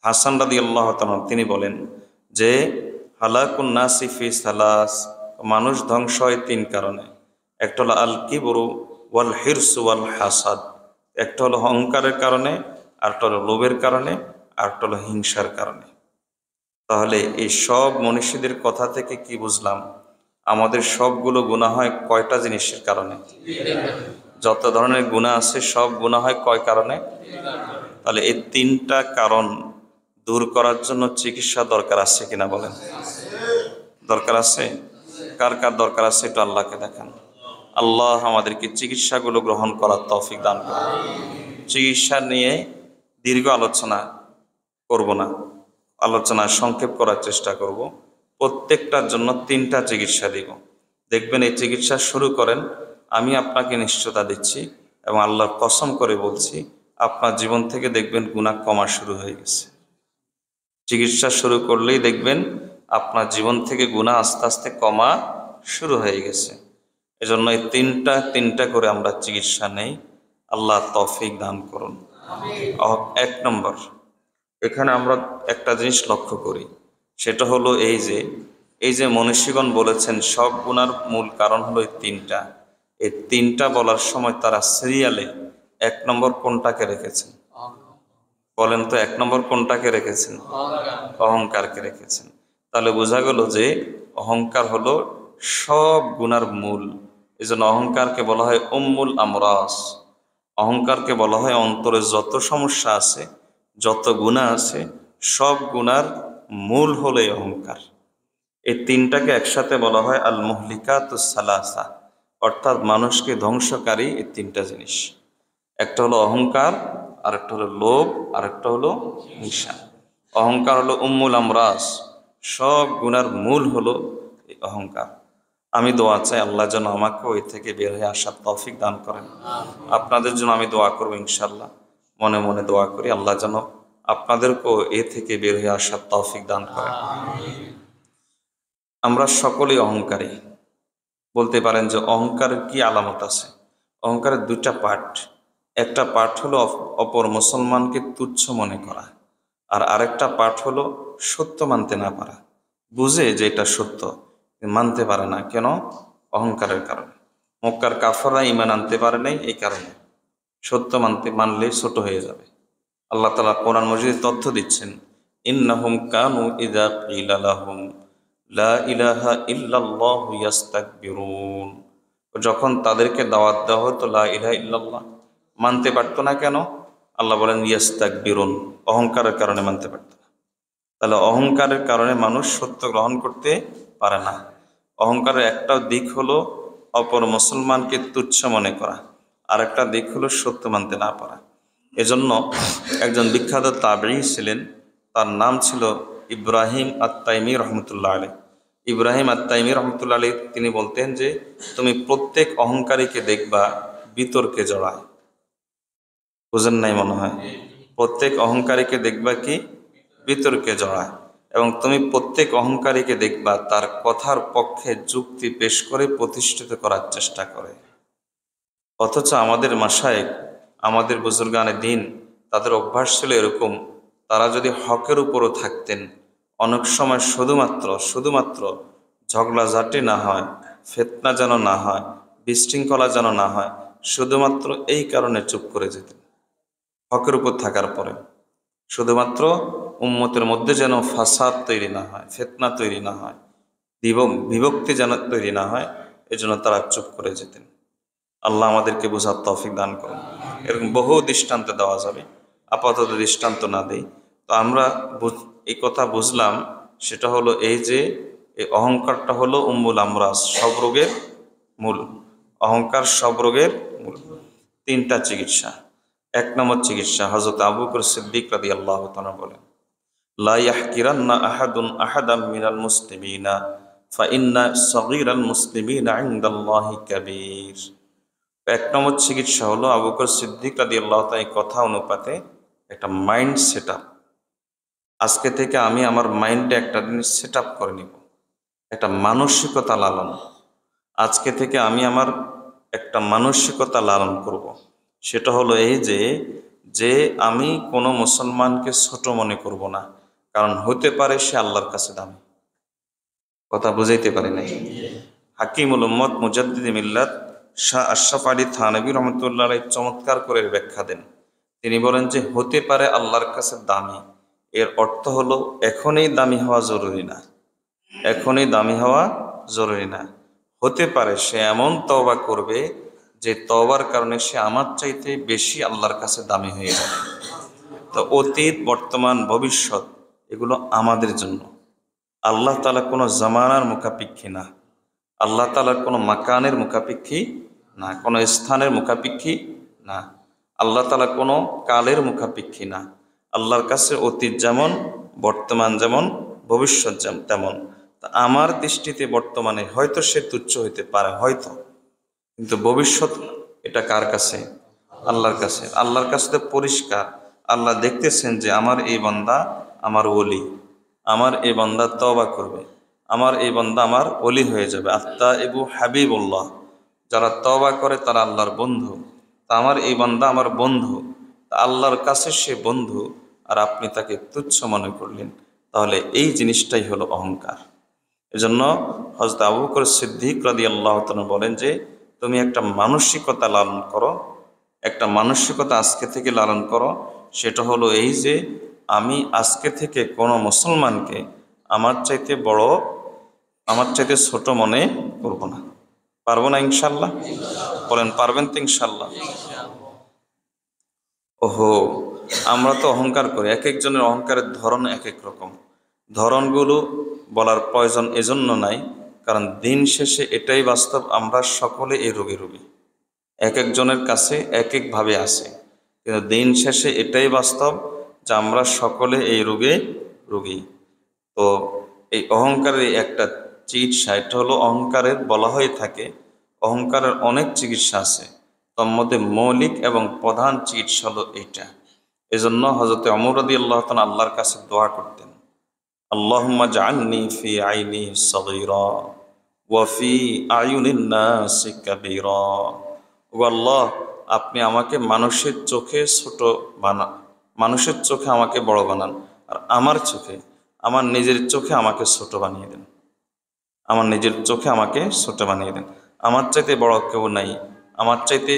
হাসান রাদিয়াল্লাহু তাআলা তিনি বলেন যে হালাকুন নাসি ফি সালাস, মানুষ ধ্বংস হয় তিন কারণে। একটা হলো আল কিবরু ওয়াল হিরসু ওয়াল হাসাদ, একটা হলো অহংকারের কারণে, আরেকটা হলো লোভের কারণে, আরেকটা হলো হিংসার কারণে। তাহলে এই সব মনীষীদের কথা থেকে কি বুঝলাম? আমাদের সবগুলো গুনাহ হয় কয়টা জিনিসের কারণে? যত ধরনের গুনাহ আছে সব গুনাহ হয় কয় কারণে? তাহলে এই তিনটা কারণ দূর করার জন্য চিকিৎসা দরকার আছে কিনা বলেন? দরকার আছে? কার কার দরকার আছে একটু আল্লাহকে দেখান। আল্লাহ আমাদেরকে চিকিৎসাগুলো গ্রহণ করার তৌফিক দান করুন। চিকিৎসা নিয়ে দীর্ঘ আলোচনা করব না, আলোচনা সংক্ষেপ করার চেষ্টা করব। প্রত্যেকটার জন্য তিনটা চিকিৎসা দিব। দেখবেন এই চিকিৎসা শুরু করেন, আমি আপনাকে নিশ্চয়তা দিচ্ছি এবং আল্লাহর কসম করে বলছি, আপনার জীবন থেকে দেখবেন গুনাহ কমা শুরু হয়ে গেছে। চিকিৎসা শুরু করলেই দেখবেন আপনার জীবন থেকে গুনাহ আস্তে আস্তে কমা শুরু হয়ে গেছে। এজন্য এই তিনটা করে আমরা চিকিৎসা নেই। আল্লাহ তৌফিক দান করুন। এক নম্বর, এখানে আমরা একটা জিনিস লক্ষ্য করি, সেটা হলো এই যে মনীষীগণ বলেছেন সব গুনার মূল কারণ হলো এই তিনটা বলার সময় তারা সিরিয়ালে এক নম্বর কোনটাকে রেখেছেন? বলেন তো, এক নম্বর কোনটাকে রেখেছেন? অহংকারকে রেখেছেন। তাহলে বোঝা গেল যে অহংকার হলো সব গুনার মূল। এই জন্য অহংকারকে বলা হয় উম্মুল আমরাস। অহংকারকে বলা হয় অন্তরে যত সমস্যা আছে, যত গুনাহ আছে, সব গুনার মূল হলো এই অহংকার। এই তিনটাকে একসাথে বলা হয় আল মুহলিকাতুস সালাসা, অর্থাৎ মানুষকে ধ্বংসকারী এই তিনটা জিনিস। একটা হলো অহংকার, আরেকটা হলো লোভ, আরেকটা হলো হিংসা। অহংকার হলো উম্মুল আমরাস, সব গুনার মূল হলো এই অহংকার। আমি দোয়া চাই আল্লাহ যেন আমাকে ওই থেকে বের হয়ে আসার তৌফিক দান করেন। আপনাদের জন্য আমি দোয়া করবো ইনশাল্লাহ, মনে মনে দোয়া করি আল্লাহ যেন আপনাদেরকেও এ থেকে বের হয়ে আসার তৌফিক দান করেন। আমরা সকলেই অহংকারী। বলতে পারেন যে অহংকারের কি আলামত আছে? অহংকারের দুইটা পার্ট। একটা পার্ট হলো অপর মুসলমানকে তুচ্ছ মনে করা, আর আরেকটা পার্ট হলো সত্য মানতে না পারা। বুঝে যে এটা সত্য, মানতে পারে না। কেন? অহংকারের কারণে। মক্কার কাফররা ঈমান আনতে পারে নাই এই কারণে, সত্য মানলে ছোট হয়ে যাবে। আল্লাহ তাআলা কোরআন মজিদে তথ্য দিচ্ছেন, ইন্নাহুম কানু ইযা কিলা লাহুম লা ইলাহা ইল্লাল্লাহু ইস্তাকবিরুন। যখন তাদেরকে দাওয়াত দেওয়া হতো লা ইলাহা ইল্লাল্লাহ, মানতে পারতো না। কেন? আল্লাহ বলেন ইস্তাকবিরুন, অহংকারের কারণে মানতে পারত না। তাহলে অহংকারের কারণে মানুষ সত্য গ্রহণ করতে পারে না। অহংকারের একটা দিক হলো অপর মুসলমানকে তুচ্ছ মনে করা, আর একটা দিক হলো সত্য মানতে না পারা। এজন্য একজন বিখ্যাত তাবেঈ ছিলেন, তার নাম ছিল ইব্রাহিম আত-তাইমি রহমতুল্লাহ আলাইহ। ইব্রাহিম আত-তাইমি রহমতুল্লাহ আলাইহ তিনি বলতেন যে তুমি প্রত্যেক অহংকারীকে দেখবা বিতর্কে জড়ায়। বুঝেন নাই মনে হয়? প্রত্যেক অহংকারীকে দেখবা কি? বিতর্কে জড়ায়। এবং তুমি প্রত্যেক অহংকারীকে দেখবা তার কথার পক্ষে যুক্তি পেশ করে প্রতিষ্ঠিত করার চেষ্টা করে। অথচ আমাদের মাশায়েখ, আমাদের বুজুর্গানে দিন, তাদের অভ্যাস ছিল এরকম, তারা যদি হকের উপরও থাকতেন, অনেক সময় শুধুমাত্র ঝগড়াঝাটি না হয়, ফিতনা যেন না হয়, বিশৃঙ্খলা যেন না হয়, শুধুমাত্র এই কারণে চুপ করে যেতেন। হকের উপর থাকার পরে শুধুমাত্র উম্মতের মধ্যে যেন ফাসাদ তৈরি না হয়, ফিতনা তৈরি না হয়, বিভক্তি যেন তৈরি না হয়, এজন্য তারা চুপ করে যেতেন। আল্লাহ আমাদেরকে বোঝার তৌফিক দান করুন। এরকম বহু দৃষ্টান্ত দেওয়া যাবে, আপাতত দৃষ্টান্ত না দেই। তো আমরা এই কথা বুঝলাম, সেটা হলো এই যে এই অহংকারটা হলো উম্মুল আমরাজ, সব রোগের মূল। অহংকার সব রোগের মূল। তিনটা চিকিৎসা। এক নম্বর চিকিৎসা, হযরত আবু বকর সিদ্দিক রাদিয়াল্লাহু তাআলা বলেন, লা ইয়াহকিরান্না আহাদুন আহাদাম মিনাল মুসলিমিনা ফাইন্না সগীরাল মুসলিমিনা ইনদাল্লাহি কাবীর। এক নম্বর চিকিৎসা হলো আবু বকর সিদ্দিক রাদিয়াল্লাহু তাআলা এই কথা অনুপাতে একটা মাইন্ড সেট আপ। আজকে থেকে আমি আমার মাইন্ডে একটা জিনিস সেট আপ করে নিব একটা মানসিকতা লালন। আজকে থেকে আমি আমার একটা মানসিকতা লালন করব। সেটা হলো এই যে যে আমি কোনো মুসলমানকে ছোট মনে করব না, কারণ হতে পারে সে আল্লাহর কাছে দামি। কথা বুঝাইতে পারি নাই। হাকিমুল উম্মত মুজাদ্দিদ মিল্লাত শাহ আশরাফ আলী থানভী রহমতুল্লাহ আলাইহি চমৎকার করে ব্যাখ্যা দেন। তিনি বলেন যে হতে পারে আল্লাহর কাছে দামি, এর অর্থ হলো এখনই দামি হওয়া জরুরি না। এখনই দামি হওয়া জরুরি না। হতে পারে সে এমন তওবা করবে যে তওবার কারণে সে আমার চাইতে বেশি আল্লাহর কাছে দামি হয়ে যাবে। তো অতীত, বর্তমান, ভবিষ্যৎ এগুলো আমাদের জন্য। আল্লাহ তাআলা কোনো জামানার মুখাপেক্ষী না, আল্লাহ তাআলার কোনো মাকানের মুখাপেক্ষী না, কোনো স্থানের মুখাপেক্ষী না, আল্লাহ তাআলা কোনো কালের মুখাপেক্ষী না। আল্লাহর কাছে অতীত যেমন, বর্তমান যেমন, ভবিষ্যৎ তেমন। তা আমার দৃষ্টিতে বর্তমানে হয়তো সে তুচ্ছ হইতে পারে, হয়তো, কিন্তু ভবিষ্যৎ এটা কার কাছে? আল্লাহর কাছে। আল্লাহর কাছে তো পরিষ্কার। আল্লাহ দেখতেছেন যে আমার এই বান্দা আমার ওলি, আমার এই বান্দা তওবা করবে, আমার এই বান্দা আমার ওলি হয়ে যাবে। আত্মা এবু হাবিবুল্লাহ, যারা তওবা করে তারা আল্লাহর বন্ধু। তা আমার এই বান্দা আমার বন্ধু, তা আল্লাহর কাছে সে বন্ধু, আর আপনি তাকে তুচ্ছ মনে করলেন, তাহলে এই জিনিসটাই হলো অহংকার। এজন্য হযরত আবু বকর সিদ্দিক রাদিয়াল্লাহু তাআলা বলেন যে তুমি একটা মানসিকতা লালন করো, একটা মানসিকতা আজকে থেকে লালন করো। সেটা হলো এই যে আমি আজকে থেকে কোনো মুসলমানকে আমার চাইতে বড়, আমার চাইতে ছোট মনে করব না। পারবো না ইনশাল্লাহ? বলেন পারবেন তো ইনশাল্লাহ? ওহো, আমরা তো অহংকার করি। এক একজনের অহংকারের ধরন এক এক রকম। ধরনগুলো বলার প্রয়োজন এজন্য নাই, কারণ দিন শেষে এটাই বাস্তব, আমরা সকলে এই রোগে রোগী। এক একজনের কাছে এক একভাবে আছে, কিন্তু দিন শেষে এটাই বাস্তব যে আমরা সকলে এই রোগে রোগী। তো এই অহংকারের একটা চিকিৎসা, এটা হলো অহংকারের বলা হয়ে থাকে, অহংকারের অনেক চিকিৎসা আছে, তার মধ্যে মৌলিক এবং প্রধান চিকিৎসা হলো এইটা। এজন্য হযরতে ওমর রাদিয়াল্লাহু তাআলা আল্লাহর কাছে দোয়া করতেন, আল্লাহুম্মা জাআলনি ফি আইনি সগীরা ওয়া ফি আয়ুনিন নাসি কাবীরা। ও আল্লাহ, আপনি আমাকে মানুষের চোখে ছোট বানান, মানুষের চোখে আমাকে বড় বানান, আর আমার চোখে, আমার নিজের চোখে আমাকে ছোট বানিয়ে দেন। আমার নিজের চোখে আমাকে ছোট বানিয়ে দেন। আমার চাইতে বড় কেউ নাই, আমার চাইতে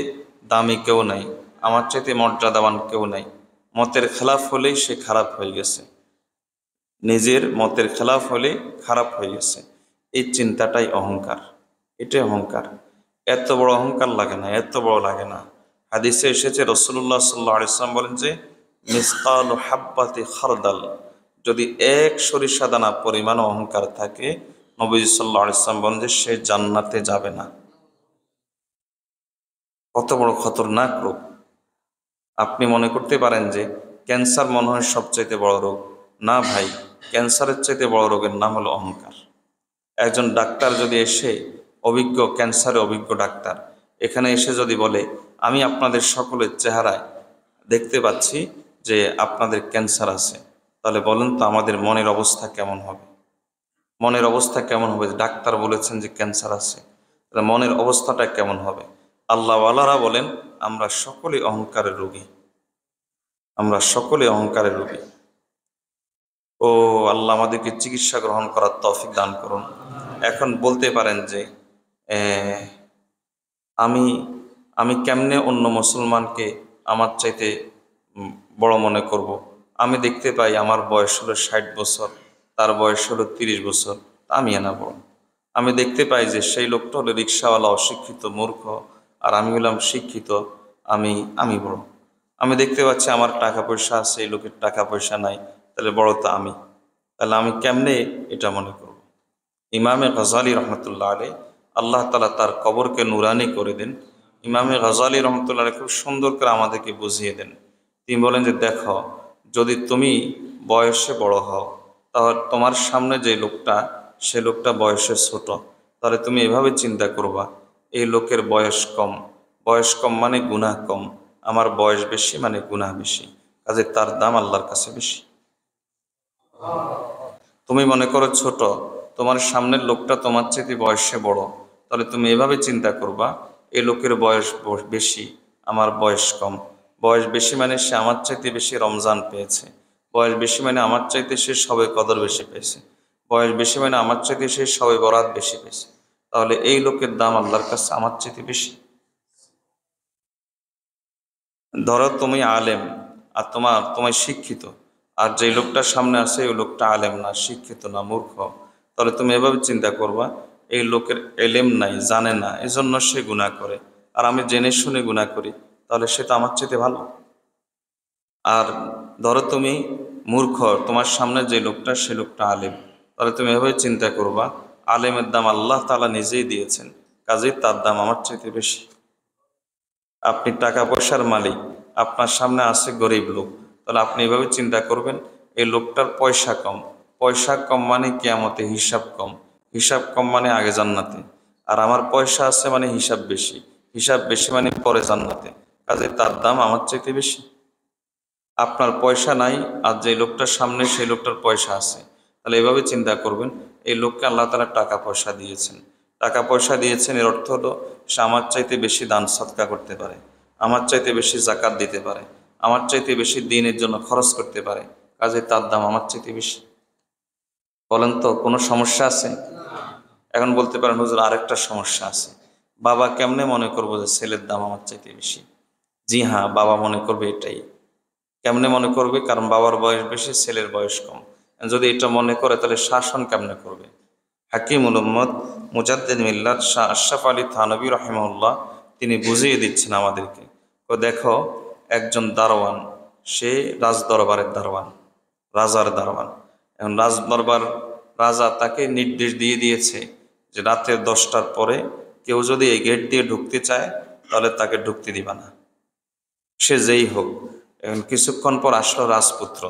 দামি কেউ নাই, আমার চাইতে মর্যাদাবান কেউ নাই। মতের খেলাফ হলেই সে খারাপ হয়ে গেছে, নিজের মতের খেলাফ হলে খারাপ হয়ে গেছে। এই চিন্তাটাই অহংকার, এটাই অহংকার। এত বড় অহংকার লাগে না, এত বড় লাগে না। হাদিসে এসেছে রাসূলুল্লাহ সাল্লাল্লাহু আলাইহি ওয়াসাল্লাম বলেন যে মিসকালু হাব্বাতি খারদাল, যদি এক সরিষা দানা পরিমাণ অহংকার থাকে, নবীজি সাল্লাল্লাহু আলাইহি ওয়াসাল্লাম বলেন যে সে জান্নাতে যাবে না। কত বড় খতরনাক রোগ! আপনি মনে করতে পারেন যে ক্যান্সার মনে হয় সবচাইতে বড় রোগ। না ভাই, ক্যান্সারের চাইতে বড় রোগের নাম হলো অহংকার। একজন ডাক্তার যদি এসে, অভিজ্ঞ ক্যান্সারে অভিজ্ঞ ডাক্তার, এখানে এসে যদি বলে আমি আপনাদের সকলের চেহারায় দেখতে পাচ্ছি যে আপনাদের ক্যান্সার আছে, তাহলে বলেন তো আমাদের মনের অবস্থা কেমন হবে? মনের অবস্থা কেমন হবে? ডাক্তার বলেছেন যে ক্যান্সার আছে, তাহলে মনের অবস্থাটা কেমন হবে? আল্লাহওয়ালারা বলেন আমরা সকলে অহংকারের রোগী, আমরা সকলে অহংকারের রোগী। ও আল্লাহ, আমাদেরকে চিকিৎসা গ্রহণ করার তৌফিক দান করুন। এখন বলতে পারেন যে আহ, আমি আমি কেমনে অন্য মুসলমানকে আমার চাইতে বড় মনে করব? আমি দেখতে পাই আমার বয়স হলো 60 বছর, তার বয়স হলো 30 বছর, আমি না বড়। আমি দেখতে পাই যে সেই লোকটা হলো রিক্সাওয়ালা, অশিক্ষিত, মূর্খ, আর আমি হলাম শিক্ষিত, আমি আমি বড়। আমি দেখতে পাচ্ছি আমার টাকা পয়সা আছে, এই লোকের টাকা পয়সা নাই, তাহলে বড় তো আমি। তাহলে আমি কেমনে এটা মনে করব? ইমামে গজালি রহমতুল্লাহ আলাই, আল্লাহ তালা তার কবরকে নুরানি করে দেন। ইমামে গজালি রহমতুল্লাহ আলাই খুব সুন্দর করে আমাদেরকে বুঝিয়ে দেন। তিনি বলেন যে দেখো, যদি তুমি বয়সে বড় হও, তাহলে তোমার সামনে যে লোকটা, সে লোকটা বয়সে ছোট, তাহলে তুমি এভাবে চিন্তা করবা, এই লোকের বয়স কম, বয়স কম মানে গুনাহ কম, আমার বয়স বেশি মানে গুনাহ বেশি, কাজে তার দাম আল্লাহর কাছে বেশি। তুমি মনে করো ছোট, তোমার সামনের লোকটা তোমার চেয়ে বয়সে বড়, তাহলে তুমি এভাবে চিন্তা করবা, এই লোকের বয়স বেশি, আমার বয়স কম। বয়স বেশি মানে সে আমার চাইতে বেশি রমজান পেয়েছে, বয়স বেশি মানে আমার চাইতে সে সবে কদর বেশি পেয়েছে, বয়স বেশি মানে আমার চাইতে সে সবে বরাত বেশি পেয়েছে। তাহলে এই লোকের দাম আল্লাহর কাছে আমার চাইতে বেশি। ধরো তুমি আলেম আর তোমায় শিক্ষিত, আর যে লোকটার সামনে আছে ওই লোকটা আলেম না, শিক্ষিত না, মূর্খ। তাহলে তুমি এভাবে চিন্তা করবা, এই লোকের এলেম নাই, জানে না, এজন্য সে গুনাহ করে, আর আমি জেনে শুনে গুনাহ করি, তাহলে সে তো আমার চাইতে ভালো। আর ধরো তুমি মূর্খ, তোমার সামনে যে লোকটা সে লোকটা আলেম, তাহলে তুমি এভাবে চিন্তা করবা, আলেমের দাম আল্লাহ তাআলা নিজেই দিয়েছেন, কাজেই তার দাম আমার চাইতে বেশি। আপনি টাকা পয়সার মালিক, আপনার সামনে আছে গরিব লোক, তাহলে আপনি এভাবে চিন্তা করবেন, এই লোকটার পয়সা কম, পয়সা কম মানে কিয়ামতে হিসাব কম, হিসাব কম মানে আগে জান্নাতে। আর আমার পয়সা আছে মানে হিসাব বেশি, হিসাব বেশি মানে পরে জান্নাতে, কাজে তার দাম আমার চাইতে বেশি। আপনার পয়সা নাই, আর যে লোকটার সামনে সেই লোকটার পয়সা আছে, তাহলে এভাবে চিন্তা করবেন, এই লোককে আল্লাহ তাআলা টাকা পয়সা দিয়েছেন, টাকা পয়সা দিয়েছেন, এর অর্থ হলো সে আমার চাইতে বেশি দান সদকা করতে পারে, আমার চাইতে বেশি জাকাত দিতে পারে, আমার চাইতে বেশি দিনের জন্য খরচ করতে পারে, কাজে তার দাম আমার চাইতে বেশি। বলেন তো কোনো সমস্যা আছে? এখন বলতে পারেন হুজুর আরেকটা সমস্যা আছে, বাবা কেমনে মনে করবো যে ছেলের দাম আমার চাইতে বেশি? জি হ্যাঁ, বাবা মনে করবে এটাই। কেমনে মনে করবে? কারণ বাবার বয়স বেশি, ছেলের বয়স কম। যদি এটা মনে করে তাহলে শাসন কেমনে করবে? হাকিমুল উম্মত মুজাদ্দিদ মিল্লাত শাহ আশরাফ আলী থানভী রাহিমাহুল্লাহ তিনি বুঝিয়ে দিচ্ছেন আমাদেরকে, তো দেখো একজন দারোয়ান, সে রাজদরবারের দারোয়ান, রাজার দারোয়ান। এখন রাজদরবার, রাজা তাকে নির্দেশ দিয়ে দিয়েছে যে রাতে 10টার পরে কেউ যদি এই গেট দিয়ে ঢুকতে চায় তাহলে তাকে ঢুকতে দিবা না, সে যেই হোক। এখন কিছুক্ষণ পর আসলো রাজপুত্র,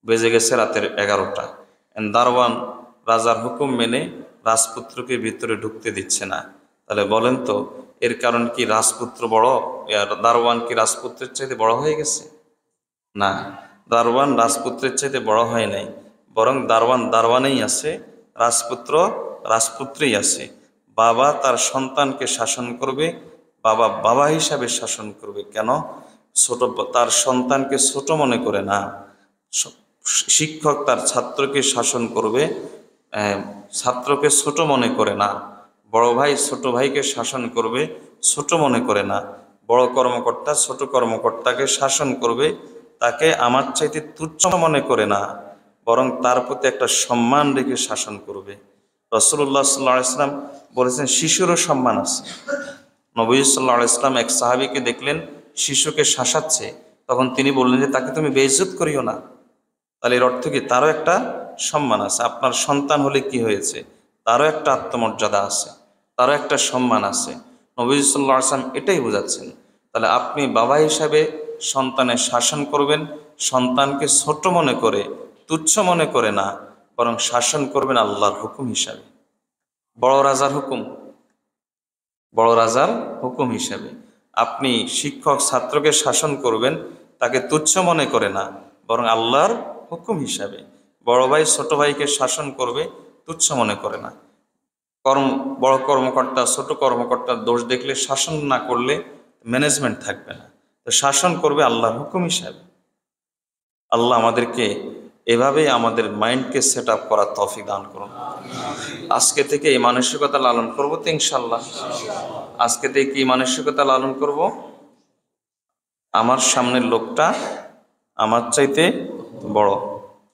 বেজে গেছে রাতের 11টা। দারোয়ান রাজার হুকুম মেনে রাজপুত্রকে ভিতরে ঢুকতে দিচ্ছে না। তাহলে বলেন তো এর কারণ কি রাজপুত্র বড়? দারোয়ান কি রাজপুত্রের চাইতে বড় হয়ে গেছে? না, দারোয়ান রাজপুত্রের চাইতে বড় হয় নাই, বরং দারোয়ান দারোয়ানেই আছে, রাজপুত্র রাজপুত্রেই আছে। বাবা তার সন্তানকে শাসন করবে, বাবা বাবা হিসাবে শাসন করবে। কেন? ছোট, তার সন্তানকে ছোট মনে করে না। শিক্ষক তার ছাত্রকে শাসন করবে, ছাত্রকে ছোট মনে করে না। বড় ভাই ছোট ভাইকে শাসন করবে, ছোট মনে করে না। বড় কর্মকর্তা ছোট কর্মকর্তাকে শাসন করবে, তাকে আমার চাইতে তুচ্ছ মনে করে না, বরং তার প্রতি একটা সম্মান রেখে শাসন করবে। রাসূলুল্লাহ সাল্লাল্লাহু আলাইহি ওয়াসাল্লাম বলেছেন শিশুরও সম্মান আছে। নবী সাল্লাল্লাহু আলাইহি ওয়াসাল্লাম এক সাহাবীকে দেখলেন শিশুকে শাসাচ্ছে, তখন তিনি বললেন যে তাকে তুমি বেইজ্জত করিও না। তাহলে এর অর্থ কি? তারও একটা সম্মান আছে। আপনার সন্তান হলে কি হয়েছে, তারও একটা আত্মমর্যাদা আছে, তারও একটা সম্মান আছে। নবী সাল্লাল্লাহু আলাইহি ওয়াসাল্লাম এটাই বোঝাচ্ছেন। তাহলে আপনি বাবা হিসাবে সন্তানের শাসন করবেন, সন্তানকে ছোট মনে করে, তুচ্ছ মনে করে না, বরং শাসন করবেন আল্লাহর হুকুম হিসাবে, বড় রাজার হুকুম, বড় রাজার হুকুম হিসাবে। আপনি শিক্ষক ছাত্রকে শাসন করবেন, তাকে তুচ্ছ মনে করে না, বরং আল্লাহর হুকুম হিসাবে। বড় ভাই ছোট ভাইকে শাসন করবে, তুচ্ছ মনে করে না। বড় কর্মকর্তা ছোট কর্মকর্তার দোষ দেখলে শাসন না করলে ম্যানেজমেন্ট থাকবে না, তো শাসন করবে আল্লাহর হুকুম হিসাবে। আল্লাহ আমাদেরকে এভাবেই আমাদের মাইন্ডকে সেট আপ করার তৌফিক দান করুন। আজকে থেকে এই মানসিকতা লালন করবো তো ইনশাল্লাহ। আজকে থেকে কি মানসিকতা লালন করব? আমার সামনের লোকটা আমার চাইতে বড়,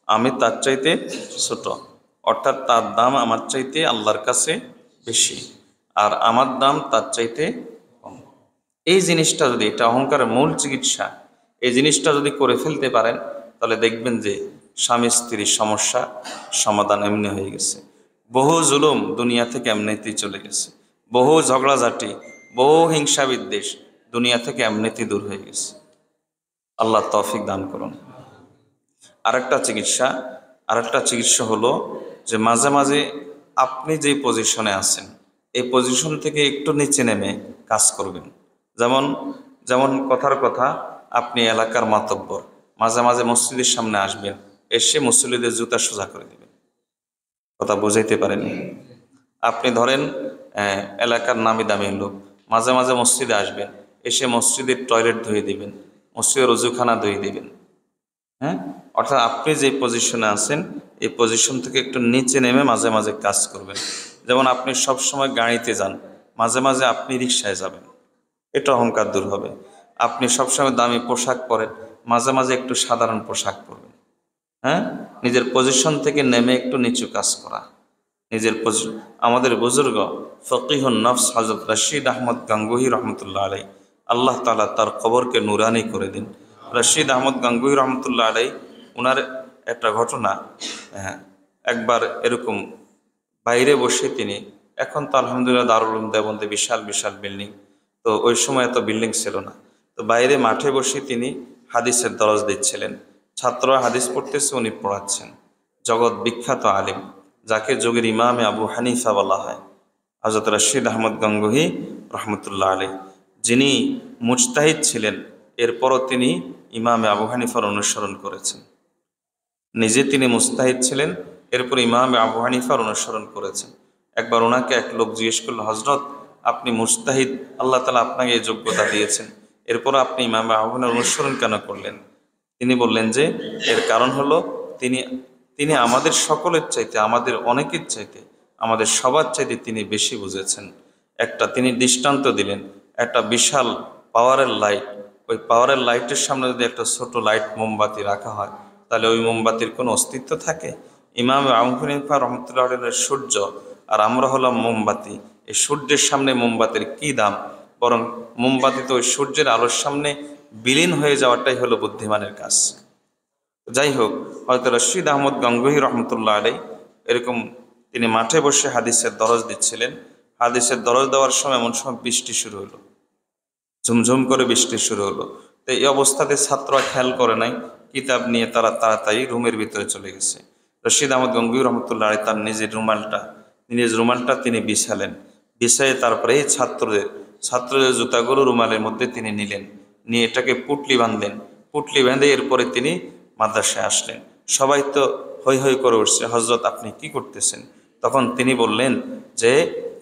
আমি তার চাইতে ছোট, অর্থাৎ তার দাম আমার চাইতে আল্লাহর কাছে বেশি, আর আমার দাম তার চাইতে কম। এই জিনিসটা যদি, এটা অহংকারের মূল চিকিৎসা, এই জিনিসটা যদি করে ফেলতে পারেন, তাহলে দেখবেন যে স্বামী স্ত্রীর সমস্যা সমাধান এমনি হয়ে গেছে। বহু জুলুম দুনিয়া থেকে এমনিতেই চলে গেছে, বহু ঝগড়াঝাটি, বহু হিংসা বিদ্বেষ দুনিয়া থেকে এমনিতেই দূর হয়ে গেছে। আল্লাহ তৌফিক দান করুন। আরেকটা চিকিৎসা হলো যে মাঝে মাঝে আপনি যেই পজিশনে আছেন এই পজিশন থেকে একটু নিচে নেমে কাজ করবেন। যেমন যেমন কথার কথা, আপনি এলাকার মাতব্বর, মাঝে মাঝে মসজিদের সামনে আসবেন, এসে মুসল্লিদের জুতা সোজা করে দেবেন। কথা বুঝাইতে পারেনি। আপনি ধরেন এলাকার নামি দামি লোক, মাঝে মাঝে মসজিদে আসবেন, এসে মসজিদের টয়লেট ধুয়ে দিবেন, মসজিদের রজুখানা ধুয়ে দিবেন। হ্যাঁ, অর্থাৎ আপনি যে পজিশনে আছেন এই পজিশন থেকে একটু নিচে নেমে মাঝে মাঝে কাজ করবেন। যেমন আপনি সব সময় গাড়িতে যান, মাঝে মাঝে আপনি রিক্সায় যাবেন, এটা অহংকার দূর হবে। আপনি সবসময় দামি পোশাক পরেন, মাঝে মাঝে একটু সাধারণ পোশাক পরবেন। হ্যাঁ, নিজের পজিশন থেকে নেমে একটু নিচু কাজ করা, নিজের পজিশন। আমাদের বুজুর্গ ফকিহুন নফস হযরত রশিদ আহমদ গাঙ্গুহি রহমতুল্লাহ আলাই, আল্লাহ তাআলা তার কবরকে নুরানি করে দিন। রশিদ আহমদ গাঙ্গুহি রহমতুল্লাহ আলাই, ওনার একটা ঘটনা, হ্যাঁ, একবার এরকম বাইরে বসে তিনি, এখন তো আলহামদুলিল্লাহ দারুল উলুম দেওবন্দে বিশাল বিশাল বিল্ডিং, তো ওই সময় এত বিল্ডিং ছিল না। তো বাইরে মাঠে বসে তিনি হাদিসের দরজ দিচ্ছিলেন, ছাত্ররা হাদিস পড়তেছে, উনি পড়াচ্ছেন। জগৎ বিখ্যাত আলিম, যাকে যুগের ইমামে আবু হানিফা বলা হয়, হযরত রশিদ আহমদ গঙ্গোহী রহমতুল্লাহ আলী, যিনি মুজতাহিদ ছিলেন, এরপরও তিনি ইমামে আবু হানিফার অনুসরণ করেছেন। নিজে তিনি মুস্তাহিদ ছিলেন, এরপর ইমামে আবু হানিফার অনুসরণ করেছেন। একবার ওনাকে এক লোক জিজ্ঞেস করল, হজরত আপনি মুস্তাহিদ, আল্লাহ তাআলা আপনাকে এই যোগ্যতা দিয়েছেন, এরপর আপনি ইমামে আবু হানিফার অনুসরণ কেন করলেন? তিনি বললেন যে এর কারণ হলো তিনি তিনি আমাদের সকলের চাইতে, আমাদের অনেকের চাইতে, আমাদের সবার চাইতে তিনি বেশি বুঝেছেন। একটা তিনি দৃষ্টান্ত দিলেন, একটা বিশাল পাওয়ারের লাইট, ওই পাওয়ারের লাইটের সামনে যদি একটা ছোট লাইট মোমবাতি রাখা হয়, তাহলে ওই মোমবাতির কোনো অস্তিত্ব থাকে? ইমাম আবু হানিফা রহমতুল্লাহ আলাইহির সূর্য, আর আমরা হলাম মোমবাতি। এই সূর্যের সামনে মোমবাতির কি দাম? বরং মোমবাতি তো ওই সূর্যের আলোর সামনে বিলীন হয়ে যাওয়াটাই হলো বুদ্ধিমানের কাজ। যাই হোক, হয়তো রশিদ আহমদ গঙ্গোহী রহমতুল্লাহ আলাই এরকম তিনি মাঠে বসে হাদিসের দরজ দিচ্ছিলেন। হাদিসের দরজ দেওয়ার সময় এমন সময় বৃষ্টি শুরু হলো, ঝুমঝুম করে বৃষ্টি শুরু হলো। তো এই অবস্থাতে ছাত্ররা খেয়াল করে নাই, কিতাব নিয়ে তারা তাড়াতাড়ি রুমের ভিতরে চলে গেছে। রশিদ আহমদ গঙ্গোহী রহমতুল্লাহ আলাই তার নিজের রুমালটা তিনি বিছালেন, বিছাইয়ে তারপরে এই ছাত্রদের জুতাগুলো রুমালের মধ্যে তিনি নিলেন, নিয়ে এটাকে পুটলি বাঁধলেন। পুটলি বেঁধে এরপরে তিনি মাদ্রাসায় আসলেন। সবাই তো হৈ হৈ করে উঠছে, হজরত আপনি কি করতেছেন? তখন তিনি বললেন যে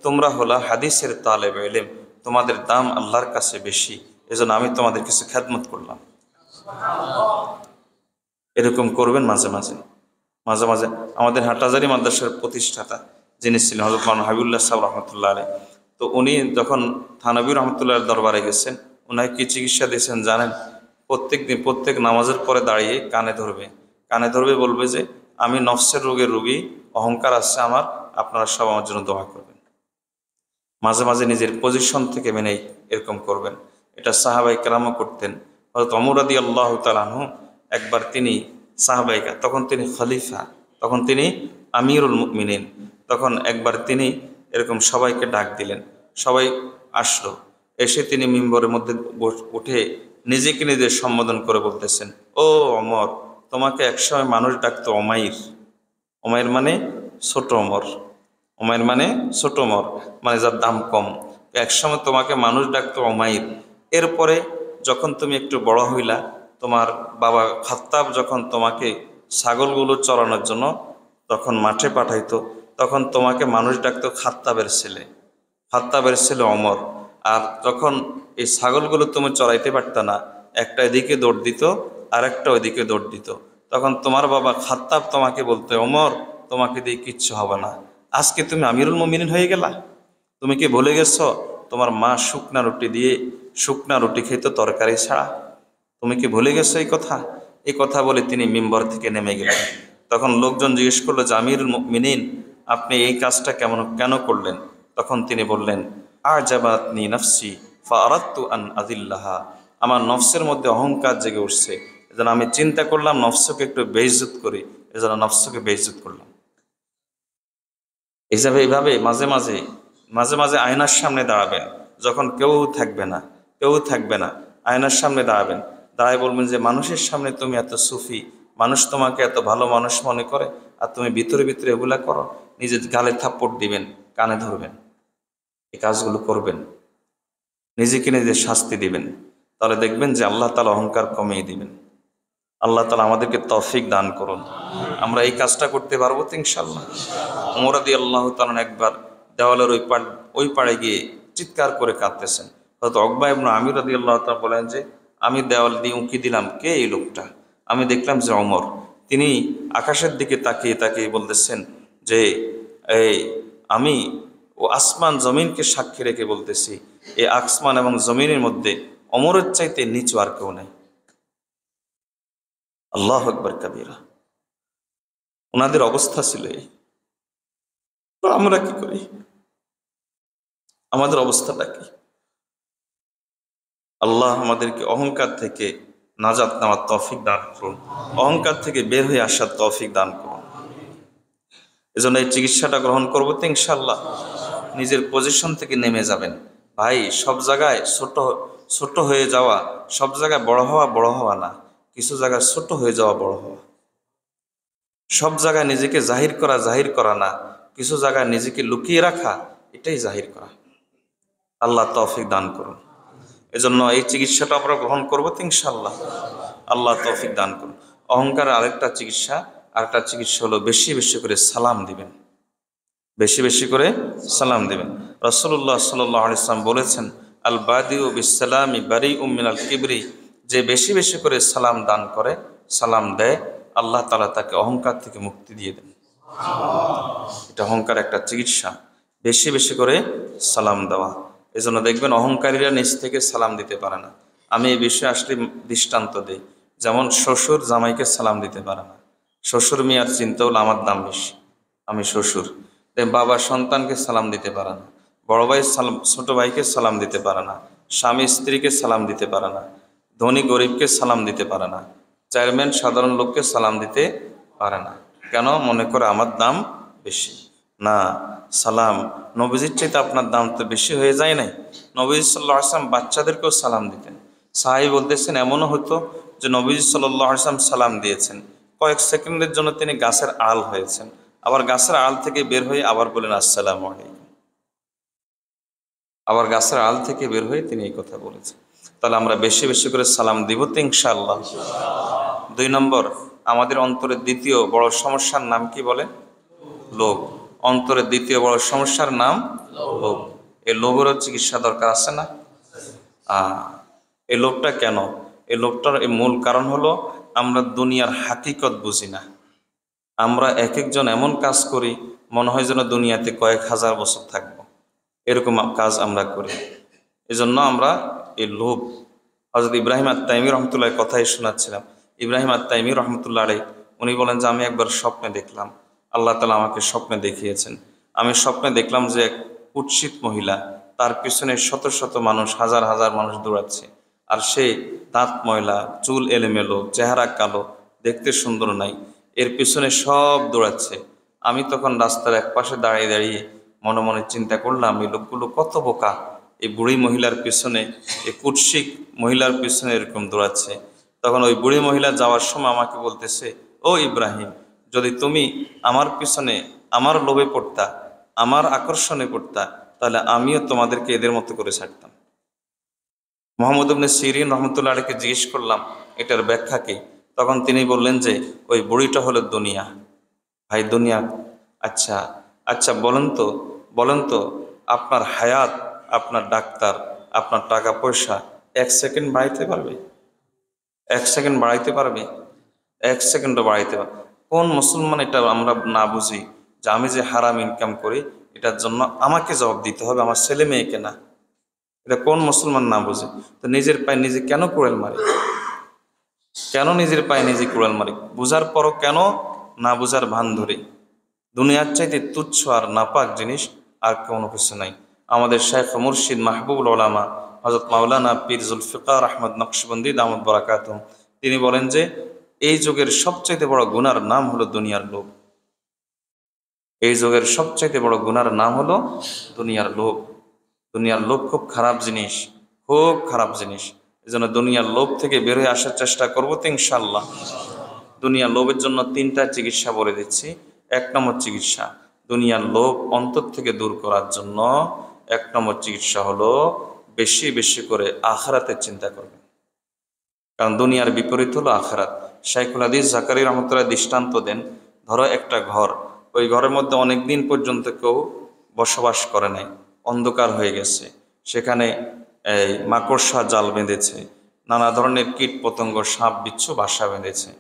তোমরা হলা হাদিসের তালেব ইলম, তোমাদের দাম আল্লাহর কাছে বেশি, এজন্য আমি তোমাদের কিছু খেদমত করলাম। এরকম করবেন মাঝে মাঝে। মাঝে মাঝে আমাদের হাটহাজারী মাদ্রাসার প্রতিষ্ঠাতা যিনি ছিলেন হযরত মাওলানা হাবিবুল্লাহ সাহেব রহমতুল্লাহ আলাইহি, তো উনি যখন থানবী রহমতুল্লাহর দরবারে গেছেন, ওনাকে কি চিকিৎসা দিয়েছেন জানেন? প্রত্যেক দিন প্রত্যেক নামাজের পরে দাঁড়িয়ে কানে ধরবে বলবে যে আমি নফসের রোগের রোগী, অহংকার আসছে আমার, আপনারা সব আমার জন্য দোয়া করবেন। মাঝে মাঝে নিজের পজিশন থেকে মেনেই এরকম করবেন। এটা সাহাবাই কেরামও করতেন। হযরত ওমর রাদিয়াল্লাহু তাআলা আনহু, একবার তিনি সাহাবাইকা, তখন তিনি খলিফা, তখন তিনি আমিরুল মুমিনিন, তখন একবার তিনি এরকম সবাইকে ডাক দিলেন। সবাই আসলো, এসে তিনি মিম্বরের মধ্যে উঠে নিজেকে নিজে সম্বোধন করে বলতেছেন, ও ওমর, তোমাকে একসময় মানুষ ডাকতো ওমাইর। ওমাইর মানে ছোট ওমর, ওমাইর মানে ছোট ওমর, মানে যার দাম কম। একসময় তোমাকে মানুষ ডাকতো ওমাইর। এরপরে যখন তুমি একটু বড় হইলা, তোমার বাবা খাত্তাব যখন তোমাকে ছাগলগুলো চড়ানোর জন্য তখন মাঠে পাঠাইতো, তখন তোমাকে মানুষ ডাকতো খাত্তাবের ছেলে, খাত্তাবের ছেলে ওমর। আর যখন এই ছাগলগুলো তুমি চড়াইতে পারত না, একটা এদিকে দৌড় দিত আর একটা ওইদিকে দৌড় দিত, তখন তোমার বাবা খাত্তাব তোমাকে বলতো, ওমর তোমাকে দিয়ে কিচ্ছু হবে না, আজকে তুমি আমিরুল মুমিনিন হয়ে গেলা। তুমি কি ভুলে গেছো তোমার মা শুকনা রুটি খেত তরকারি ছাড়া? তুমি কি ভুলে গেছো এই কথা? এই কথা বলে তিনি মিম্বর থেকে নেমে গেলেন। তখন লোকজন জিজ্ঞেস করলো যে আমিরুল মুমিনিন, আপনি এই কাজটা কেন করলেন? তখন তিনি বললেন, আজাবাতনি নফসি ফাআরাদতু আন আযিল্লাহা, আমার নফসের মধ্যে অহংকার জেগে উঠছে, এজন্য আমি চিন্তা করলাম নফসকে একটু বেইজ্জত করি, এজন্য নফসকে বেইজ্জত করলাম। হিসাবে এইভাবে মাঝে মাঝে আয়নার সামনে দাঁড়াবেন, যখন কেউ থাকবে না, আয়নার সামনে দাঁড়াবেন, দাঁড়ায় বলবেন যে মানুষের সামনে তুমি এত সুফি, মানুষ তোমাকে এত ভালো মানুষ মনে করে, আর তুমি ভিতরে ভিতরে এগুলা করো। নিজের গালে থাপ্পড় দিবেন, কানে ধরবেন, এই কাজগুলো করবেন, নিজেকে নিজে শাস্তি দিবেন, তাহলে দেখবেন যে আল্লাহ তাআলা অহংকার কমিয়ে দিবেন। আল্লাহ তাআলা আমাদেরকে তৌফিক দান করুন। আমরা এই কাজটা করতে পারবো তো ইনশাআল্লাহ। ওমর রাদিয়াল্লাহু তাআলা একবার দেওয়ালের ওই পাড়ে গিয়ে চিৎকার করে কাঁদতেছেন। হযরত উকবা ইবনে আমির রাদিয়াল্লাহু তাআলা বলেন যে আমি দেওয়াল দিয়ে উঁকি দিলাম, কে এই লোকটা? আমি দেখলাম যে ওমর। তিনি আকাশের দিকে তাকিয়ে তাকিয়ে বলতেছেন যে এই আমি ও আসমান জমিনকে সাক্ষী রেখে বলতেছি, এই আসমান এবং জমিনের মধ্যে ওমরের চাইতে নিচু আর কেউ নেই। আল্লাহু আকবার কাবীরা। ওনাদের অবস্থা ছিল এই। তো আমরা কি করি? আমাদের অবস্থাটা কি? আল্লাহ আমাদেরকে অহংকার থেকে নাজাত নেওয়ার তৌফিক দান করুন, অহংকার থেকে বের হয়ে আসার তৌফিক দান করুন। এজন্য এই চিকিৎসাটা গ্রহণ করবো তো ইনশাআল্লাহ। নিজের পজিশন থেকে নেমে যাবেন ভাই। সব জায়গায় ছোট ছোট হয়ে যাওয়া, সব জায়গায় বড় হওয়া না, কিছু জায়গায় ছোট হয়ে যাওয়া বড় হওয়া। সব জায়গায় নিজেকে জাহির করা না, কিছু জায়গায় নিজেকে লুকিয়ে রাখা, এটাই জাহির করা। আল্লাহ তৌফিক দান করুন। এজন্য এই চিকিৎসাটা আমরা গ্রহণ করবো তো ইনশাআল্লাহ। আল্লাহ তৌফিক দান করুন। অহংকারের আরেকটা চিকিৎসা হলো বেশি বেশি করে সালাম দিবেন, বেশি বেশি করে সালাম দিবেন। রাসূলুল্লাহ সাল্লাল্লাহু আলাইহি ওয়াসাল্লাম বলেছেন, আল বাদিউ বিসসালামি বারিউম মিনাল কিবরি, যে বেশি বেশি করে সালাম দান করে, সালাম দেয়, আল্লাহ তাআলা তাকে অহংকার থেকে মুক্তি দিয়ে দেন। এটা অহংকার একটা চিকিৎসা, বেশি বেশি করে সালাম দেওয়া। এজন্য দেখবেন অহংকারীরা নিজ থেকে সালাম দিতে পারে না। আমি এই বিষয়ে আসলে দৃষ্টান্ত দিই। যেমন শ্বশুর জামাইকে সালাম দিতে পারে না। শ্বশুর মিয়ার চিন্তা হলো আমার দাম বেশি, আমি শ্বশুর। বাবা সন্তানকে সালাম দিতে পারে না, বড় ভাই ছোট ভাইকে সালাম দিতে পারে না, স্বামী স্ত্রীকে সালাম দিতে পারে না, ধনী গরিবকে সালাম দিতে পারে না, চেয়ারম্যান সাধারণ লোককে সালাম দিতে পারে না। কেন? মনে করে আমার দাম বেশি। না, সালাম নবীজির চাইতে আপনার দাম তো বেশি হয়ে যায় নাই। নবীজি সাল্লাল্লাহু আলাইহি ওয়াসাল্লাম বাচ্চাদেরকেও সালাম দিতেন। সাহাবী বলতেছেন এমনও হতো যে নবীজি সাল্লাল্লাহু আলাইহি ওয়াসাল্লাম সালাম দিয়েছেন, কয়েক সেকেন্ডের জন্য তিনি গাছের আল হয়েছেন, আবার গাছের আল থেকে বের হয়ে আবার বলেন আসসালামু আলাইকুম। আবার গাছের আল থেকে বের হয়ে তিনি এই কথা বলেছেন। তাহলে আমরা বেশি বেশি করে সালাম দিব তো ইনশাআল্লাহ। 2 নম্বর, আমাদের অন্তরের দ্বিতীয় বড় সমস্যার নাম কি বলেন? লোভ। অন্তরের দ্বিতীয় বড় সমস্যার নাম লোভ। এই লোভেরও চিকিৎসা দরকার আছে না? এই লোভটা কেন? এই লোভটার মূল কারণ হলো আমরা দুনিয়ার হাকিকত বুঝি না। আমরা এক একজন এমন কাজ করি মনে হয় যেন দুনিয়াতে কয়েক হাজার বছর থাকব, এরকম কাজ আমরা করি। এজন্য আমরা এই লোভ। হযরত ইব্রাহিম আত-তাইমি রহমতুল্লাহর কথাই শোনাচ্ছিলাম। ইব্রাহিম আত-তাইমি রহমতুল্লাহ আলাইহি উনি বলেন যে আমি একবার স্বপ্নে দেখলাম, আল্লাহ তাআলা আমাকে স্বপ্নে দেখিয়েছেন। আমি স্বপ্নে দেখলাম যে এক কুৎসিত মহিলা, তার পিছনে শত শত মানুষ, হাজার হাজার মানুষ দৌড়াচ্ছে। আর সে দাঁত ময়লা, চুল এলোমেলো, চেহারা কালো, দেখতে সুন্দর নাই, এর পিছনে সব দৌড়াচ্ছে। আমি তখন রাস্তার এক পাশে দাঁড়িয়ে দাঁড়িয়ে মনে মনে চিন্তা করলাম এই লোকগুলো কত বোকা, এই বুড়ি মহিলার পিছনে, এই কুৎসিত মহিলার পিছনে এরকম দৌড়াচ্ছে। তখন ওই বুড়ি মহিলা যাওয়ার সময় আমাকে বলতেছে, ও ইব্রাহিম, যদি তুমি আমার পিছনে আমার লোভে পড়তা, আমার আকর্ষণে পড়তা, তাহলে আমিও তোমাদেরকে এদের মতো করে ছাড়তাম। মুহাম্মদ ইবনে সিরিন রহমতুল্লাহ আলাইহিকে জিজ্ঞেস করলাম এটার ব্যাখ্যা কি? তখন তিনি বললেন যে ওই বুড়িটা হলো দুনিয়া। ভাই দুনিয়া, আচ্ছা আচ্ছা বলেন তো আপনার হায়াত, আপনার ডাক্তার, আপনার টাকা পয়সা 1 সেকেন্ড বাড়াইতে পারবে? 1 সেকেন্ড বাড়াইতে পারবে? 1 সেকেন্ডও বাড়াইতে পারবে? কোন মুসলমান এটা আমরা না বুঝি যে আমি যে হারাম ইনকাম করি এটার জন্য আমাকে জবাব দিতে হবে, আমার ছেলে মেয়েকে না? এটা কোন মুসলমান না বুঝে? তো নিজের পায়ে নিজে কেন কুড়াল মারে? কেন নিজের পায়ে নিজে কুড়াল মারে? বুঝার পরও কেন না বুঝার ভান ধরে? দুনিয়ার চাইতে তুচ্ছ আর নাপাক জিনিস আর কোনো কিছু নাই। আমাদের শেখ মুর্শিদ মাহবুবুল উলামা হযরত মাওলানা পীর জুলফিকার আহমদ নকশবন্দি দামত বারাকাতুহু তিনি বলেন যে এই যুগের সবচাইতে বড় গুনার নাম হলো দুনিয়ার লোভ। এই যুগের সবচাইতে বড় গুনার নাম হলো দুনিয়ার লোভ। দুনিয়ার লোভ খুব খারাপ জিনিস, খুব খারাপ জিনিস। এই জন্য দুনিয়ার লোভ থেকে বের হয়ে আসার চেষ্টা করবো তো ইনশাআল্লাহ। দুনিয়ার লোভের জন্য 3টা চিকিৎসা বলে দিচ্ছি। 1 নম্বর চিকিৎসা, দুনিয়ার লোভ অন্তর থেকে দূর করার জন্য 1 নম্বর চিকিৎসা হলো বেশি বেশি করে আখিরাতের চিন্তা করবে। কারণ দুনিয়ার বিপরীত হলো আখেরাত। শাইখুল হাদিস জাকারিয়া রহমতুল্লাহ দৃষ্টান্ত দেন, ধরো একটা ঘর, ওই ঘরের মধ্যে অনেক দিন পর্যন্ত কেউ বসবাস করে নাই, অন্ধকার হয়ে গেছে, সেখানে এই মাকড়সা জাল বেঁধেছে, নানা ধরনের কীট পতঙ্গ সাপ বিচ্ছু বাসা বেঁধেছে।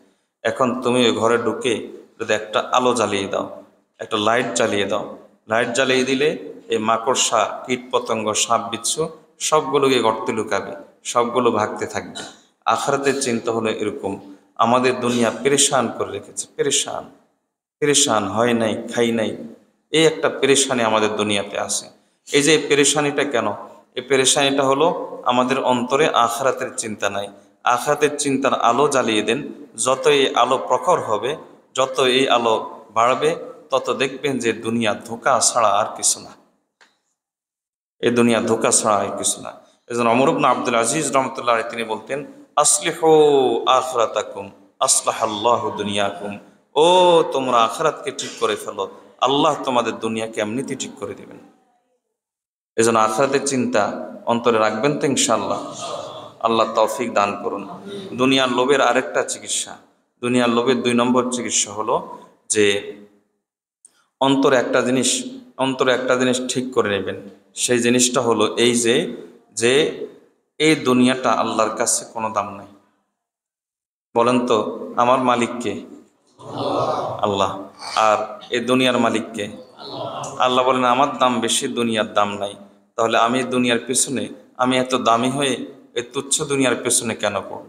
এখন তুমি ওই ঘরে ঢুকে যদি একটা আলো জ্বালিয়ে দাও, একটা লাইট জ্বালিয়ে দাও, লাইট জ্বালিয়ে দিলে এই মাকড়সা কীট পতঙ্গ সাপ বিচ্ছু সবগুলোকে গর্তে লুকাবে, সবগুলো ভাগতে থাকবে। আখিরাতের চিন্তা হলো এরকম, আমাদের দুনিয়া পেরেশান করে রেখেছে, পেরেশান পেরেশান, হয় নাই খাই নাই, এই একটা পেরেশানি আমাদের দুনিয়াতে আছে। এই যে পেরেশানিটা কেন? এই পেরেশানিটা হলো আমাদের অন্তরে আখিরাতের চিন্তা নাই। আখিরাতের চিন্তার আলো জ্বালিয়ে দেন, যত এই আলো প্রখর হবে, যত এই আলো বাড়বে, তত দেখবেন যে দুনিয়া ধোঁকা ছাড়া আর কিছু না, এই দুনিয়া ধোঁকা ছাড়া আর কিছু না। এই জন্য ওমর ইবনে আব্দুল আজিজ রহমতুল্লাহ আলাইহি তিনি বলতেন, আসলিহু আখিরাতাকুম আসলাহাল্লাহু দুনিয়াকুম, ও তোমরা আখিরাতকে ঠিক করে ফেলো, আল্লাহ তোমাদের দুনিয়াকে এমনিতেই ঠিক করে দিবেন। এই জন্য আখিরাতের চিন্তা অন্তরে রাখবেন তো ইনশাআল্লাহ। আল্লাহ তৌফিক দান করুন। দুনিয়ার লোভের আরেকটা চিকিৎসা, দুনিয়ার লোভের 2 নম্বর চিকিৎসা হলো যে অন্তরে একটা জিনিস, অন্তরে একটা জিনিস ঠিক করে নেবেন। সেই জিনিসটা হলো এই যে যে এই দুনিয়াটা আল্লাহর কাছে কোনো দাম নাই। বলেন তো, আমার মালিককে? আল্লাহ। আর এই দুনিয়ার মালিককে? আল্লাহ বলেন আমার দাম বেশি, দুনিয়ার দাম নাই। তাহলে আমি দুনিয়ার পেছনে, আমি এত দামি হয়ে এই তুচ্ছ দুনিয়ার পেছনে কেন পড়ব?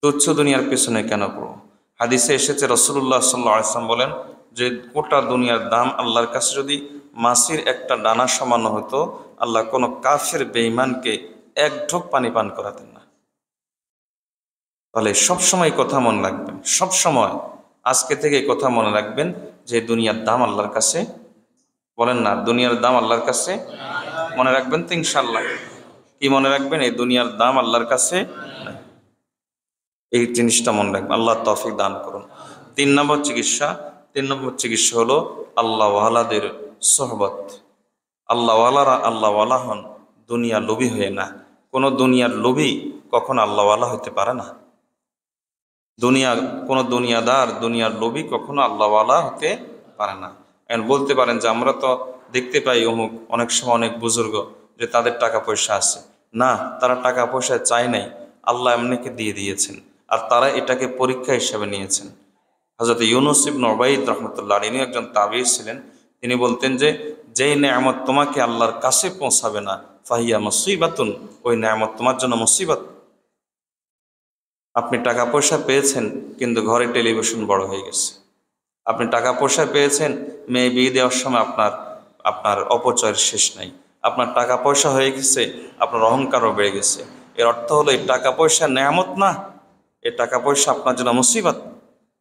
তুচ্ছ দুনিয়ার পেছনে কেন পড়ব? হাদিসে এসেছে, রাসূলুল্লাহ সাল্লাল্লাহু আলাইহি ওয়াসাল্লাম বলেন যে গোটা দুনিয়ার দাম আল্লাহর কাছে যদি মাছির একটা ডানা সমান হতো, আল্লাহ কোনো কাফের বেঈমানকে এক ঢোক পানি পান করাতেন না। তাহলে সবসময় কথা মনে রাখবেন, সব সময় আজকে থেকে কথা মনে রাখবেন যে দুনিয়ার দাম আল্লাহর কাছে, বলেন না, দুনিয়ার দাম আল্লাহর কাছে। মনে রাখবেন তো ইনশাআল্লাহ? কি মনে রাখবেন? এই দুনিয়ার দাম আল্লাহর কাছে নাই। এই জিনিসটা মনে রাখবেন। আল্লাহ তৌফিক দান করুন। 3 নম্বর চিকিৎসা, 3 নম্বর চিকিৎসা হলো আল্লাহ ওয়ালাদের সোহবত। আল্লাহ ওয়ালারা আল্লাহ ওয়ালা হন, দুনিয়া লোভী হয়ে না। কোনো দুনিয়ার লোভী কখনো আল্লাহ ওয়ালা হতে পারে না। দুনিয়া, কোনো দুনিয়াদার, দুনিয়ার লোভী কখনো আল্লাহওয়ালা হতে পারে না। এখন বলতে পারেন যে আমরা তো দেখতে পাই অমুক, অনেক সময় অনেক বুজুর্গ যে তাদের টাকা পয়সা আছে। না, তারা টাকা পয়সা চায় নাই, আল্লাহ এমনিকে দিয়ে দিয়েছেন, আর তারা এটাকে পরীক্ষা হিসাবে নিয়েছেন। হযরত ইউনূস ইবনে উবাইদ রাহমাতুল্লাহ আলাইহি একজন তাবিঈ ছিলেন। তিনি বলতেন যে যেই নেয়ামত তোমাকে আল্লাহর কাছে পৌঁছাবে না, ফাহিয়া মুসিবাতুন, ওই নেয়ামত তোমার জন্য মুসিবত। আপনি টাকা পয়সা পেয়েছেন কিন্তু ঘরে টেলিভিশন বড় হয়ে গেছে। আপনি টাকা পয়সা পেয়েছেন, মেয়ে বিয়ে দেওয়ার সময় আপনার আপনার অপচয়ের শেষ নাই। আপনার টাকা পয়সা হয়ে গেছে, আপনার অহংকারও বেড়ে গেছে। এর অর্থ হলো এই টাকা পয়সা নেয়ামত না, এই টাকা পয়সা আপনার জন্য মুসিবত।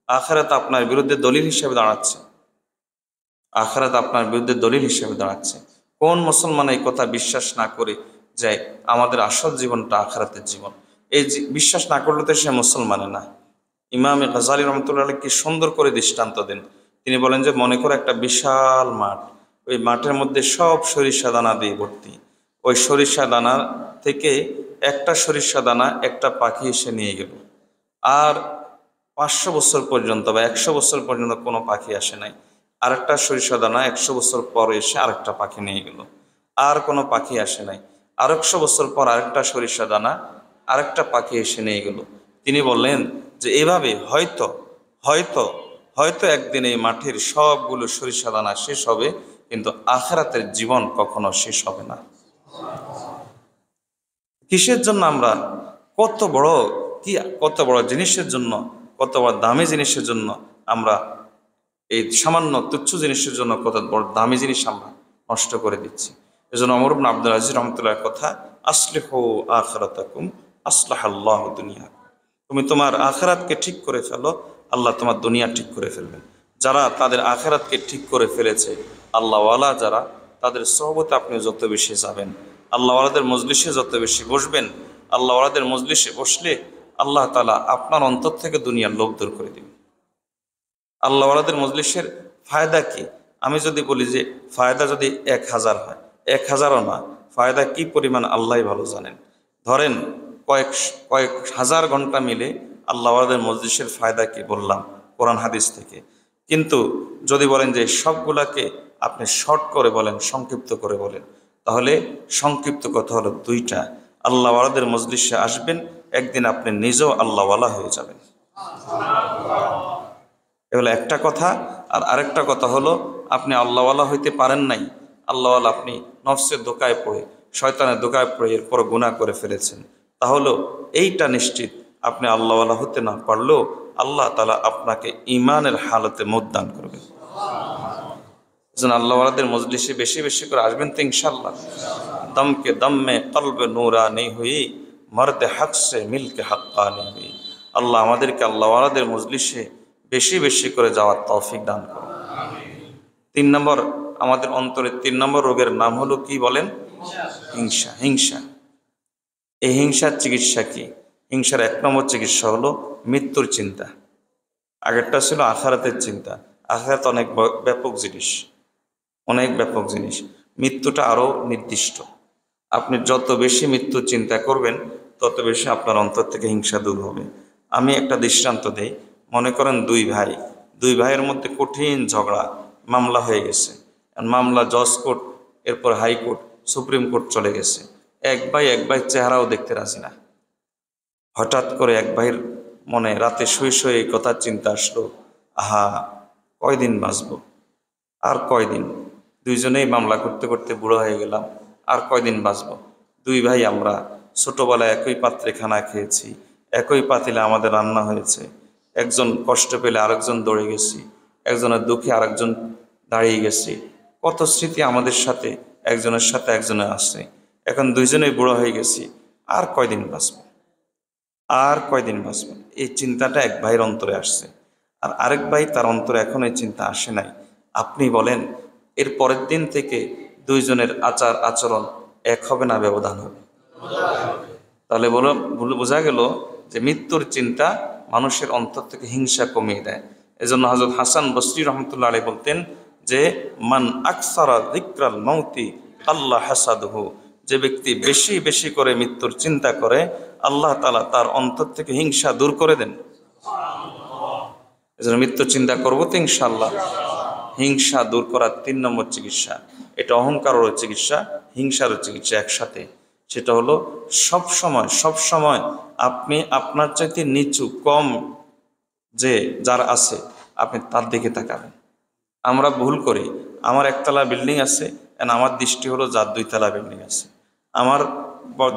আখিরাত আপনার বিরুদ্ধে দলিল হিসেবে দাঁড়াচ্ছে, আখিরাত আপনার বিরুদ্ধে দলিল হিসেবে দাঁড়াচ্ছে। কোন মুসলমান এই কথা বিশ্বাস না করে যে আমাদের আসল জীবনটা আখিরাতের জীবন, এই বিশ্বাস না করলে তো সে মুসলমানে না। ইমাম গাজ্জালী রহমতুল্লাহ আলাইহি কি সুন্দর করে দৃষ্টান্ত দেন। তিনি বলেন যে মনে করো একটা বিশাল মাঠ, ওই মাঠের মধ্যে সব সরিষা দানা দিয়ে ভর্তি। ওই সরিষা দানা থেকে একটা সরিষা দানা একটা পাখি এসে নিয়ে গেল, আর 500 বছর পর্যন্ত বা 100 বছর পর্যন্ত কোনো পাখি আসে নাই। আরেকটা সরিষা দানা 100 বছর পরে এসে আরেকটা পাখি নিয়ে গেল, আর কোনো পাখি আসে নাই। আর 100 বছর পর আরেকটা সরিষা দানা আরেকটা পাখি এসে নিয়ে গেল। তিনি বললেন যে এভাবে হয়তো হয়তো হয়তো একদিন এই মাঠের সবগুলো সরিষা দানা শেষ হবে, কিন্তু আখিরাতের জীবন কখনো শেষ হবে না। কিসের জন্য আমরা কত বড়, কি কত বড় জিনিসের জন্য, কত বড় দামি জিনিসের জন্য আমরা এই সামান্য তুচ্ছ জিনিসের জন্য কত বড় দামি জিনিস আমরা নষ্ট করে দিচ্ছি। এজন্য ওমর ইবনে আব্দুল আজিজ রহমতুল্লাহর কথা, আসলিহু আখিরাতাকুম আসলাহাল্লাহু দুনিয়াকুম, তুমি তোমার আখিরাতকে ঠিক করে ফেলো, আল্লাহ তোমার দুনিয়া ঠিক করে ফেলবেন। যারা তাদের আখিরাতকে ঠিক করে ফেলেছে, আল্লাহওয়ালা যারা, তাদের সোহবতে আপনি যত বেশি যাবেন, আল্লাহওয়ালাদের মজলিসে যত বেশি বসবেন, আল্লাহওয়ালাদের মজলিসে বসলে আল্লাহ তাআলা আপনার অন্তর থেকে দুনিয়ার লোভ দূর করে দিবেন। আল্লাহওয়ালাদের মজলিসের ফায়দা কি? আমি যদি বলি যে ফায়দা যদি 1000 হয়, 1000ও না, ফায়দা কি পরিমাণ আল্লাহই ভালো জানেন। ধরেন কয়েক কয়েক হাজার ঘন্টা মিলে আল্লাহওয়ালাদের মজলিসের ফায়দা কি বললাম কোরআন হাদিস থেকে। কিন্তু যদি বলেন যে সবগুলাকে আপনি শর্ট করে বলেন, সংক্ষিপ্ত করে বলেন, তাহলে সংক্ষিপ্ত কথা হলো দুইটা। আল্লাহওয়ালাদের মজলিসে আসবেন, একদিন আপনি নিজেও আল্লাহওয়ালা হয়ে যাবেন। এ হলো একটা কথা। আর আরেকটা কথা হলো, আপনি আল্লাহওয়ালা হইতে পারেন নাই, আল্লাহওয়ালা আপনি নফসের ধোকায় পড়ে, শয়তানের ধোকায় পড়ে এরপর গুনাহ করে ফেলেছেন, তাহলেও এইটা নিশ্চিত আপনি আল্লাহওয়ালা হতে না পারলেও আল্লাহ তাআলা আপনাকে ঈমানের হালতে মত দান করবেন। এজন্য আল্লাহওয়ালাদের মজলিসে বেশি বেশি করে আসবেন তো ইনশাআল্লাহ। দমকে দমে কলবে নূরানি হুই, মর্দে হক সে মিলকে হক্কানি হুই। আল্লাহ আমাদেরকে আল্লাহওয়ালাদের মজলিসে বেশি বেশি করে যাওয়ার তৌফিক দান করুন। 3 নম্বর, আমাদের অন্তরের 3 নম্বর রোগের নাম হলো কি বলেন? হিংসা। হিংসা, এই হিংসার চিকিৎসা কি? হিংসার 1 নম্বর চিকিৎসা হলো মৃত্যুর চিন্তা। আগেরটা ছিল আখিরাতের চিন্তা। আখিরাত অনেক ব্যাপক জিনিস, অনেক ব্যাপক জিনিস। মৃত্যুটা আরও নির্দিষ্ট। আপনি যত বেশি মৃত্যুর চিন্তা করবেন, তত বেশি আপনার অন্তর থেকে হিংসা দূর হবে। আমি একটা দৃষ্টান্ত দেই। মনে করেন দুই ভাইয়ের মধ্যে কঠিন ঝগড়া, মামলা হয়ে গেছে। মামলা জজ কোর্ট, এরপর হাইকোর্ট, সুপ্রিম কোর্ট চলে গেছে। এক ভাই চেহারাও দেখতে রাজি না। হঠাৎ করে এক ভাইয়ের মনে রাতে শুয়ে শুয়ে এই কথার চিন্তা আসলো, আহা, কয়দিন বাঁচব, আর কয়দিন, দুইজনেই মামলা করতে করতে বুড়ো হয়ে গেলাম, আর কয়দিন বাঁচব। দুই ভাই আমরা ছোটবেলায় একই পাত্রে খানা খেয়েছি, একই পাতিলে আমাদের রান্না হয়েছে। একজন কষ্ট পেলে আরেকজন দৌড়ে গেছি, একজনের দুঃখে আরেকজন দাঁড়িয়ে গেছি। কত স্মৃতি আমাদের সাথে একজনের সাথে একজনের আসছে। এখন দুইজনেই বুড়ো হয়ে গেছি, আর কয়দিন বাঁচব, আর কয়দিন বাঁচব। এই চিন্তাটা এক ভাইয়ের অন্তরে আসছে। আর আরেক ভাই, তার অন্তরে এখন এই চিন্তা আসে নাই। আপনি বলেন, এর পরের দিন থেকে দুইজনের আচার আচরণ এক হবে না ব্যবধান হবে? তাহলে বোঝা গেল যে মৃত্যুর চিন্তা মানুষের অন্তর থেকে হিংসা কমিয়ে দেয়। এজন্য হযরত হাসান বসরি রহমতুল্লাহ আলাইহি বলতেন যে, মান আকসারা যিকরাল মাউতি আল্লাহ হাসাদহু, যে ব্যক্তি বেশি বেশি করে মৃত্যুর চিন্তা করে, আল্লাহ তাআলা তার অন্তর থেকে হিংসা দূর করে দেন। এজন্য মৃত্যুর চিন্তা করবো তো ইনশাআল্লাহ। হিংসা দূর করার 3 নম্বর চিকিৎসা, এটা অহংকারেরও চিকিৎসা, হিংসারও চিকিৎসা একসাথে। সেটা হলো সব সময় আপনি আপনার চাইতে নিচু কম যে যার আছে, আপনি তার দিকে তাকাবেন। আমরা ভুল করি, আমার 1 তলা বিল্ডিং আছে, আমার দৃষ্টি হলো যার 2 তলা বিল্ডিং আছে। আমার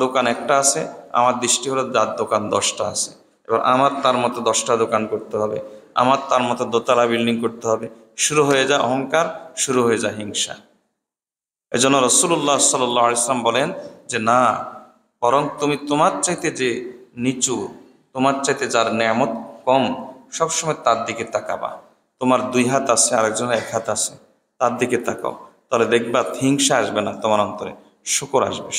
দোকান একটা আছে, আমার দৃষ্টি হলো যার দোকান 10টা আছে। এবার আমার তার মতো 10টা দোকান করতে হবে, আমার তার মতো 2 তলা বিল্ডিং করতে হবে। শুরু হয়ে যায় অহংকার, শুরু হয়ে যায় হিংসা। এজন্য রাসূলুল্লাহ সাল্লাল্লাহু আলাইহি ওয়াসাল্লাম বলেন যে, না, বরং তুমি তোমার চাইতে যে নিচু, তোমার চাইতে যার নেয়ামত কম, সবসময় তার দিকে তাকাবা। তোমার 2 হাত আছে, আরেকজনের 1 হাত আছে, তার দিকে তাকাও। তাহলে দেখবা হিংসা আসবে না তোমার অন্তরে, শুকর আসবে।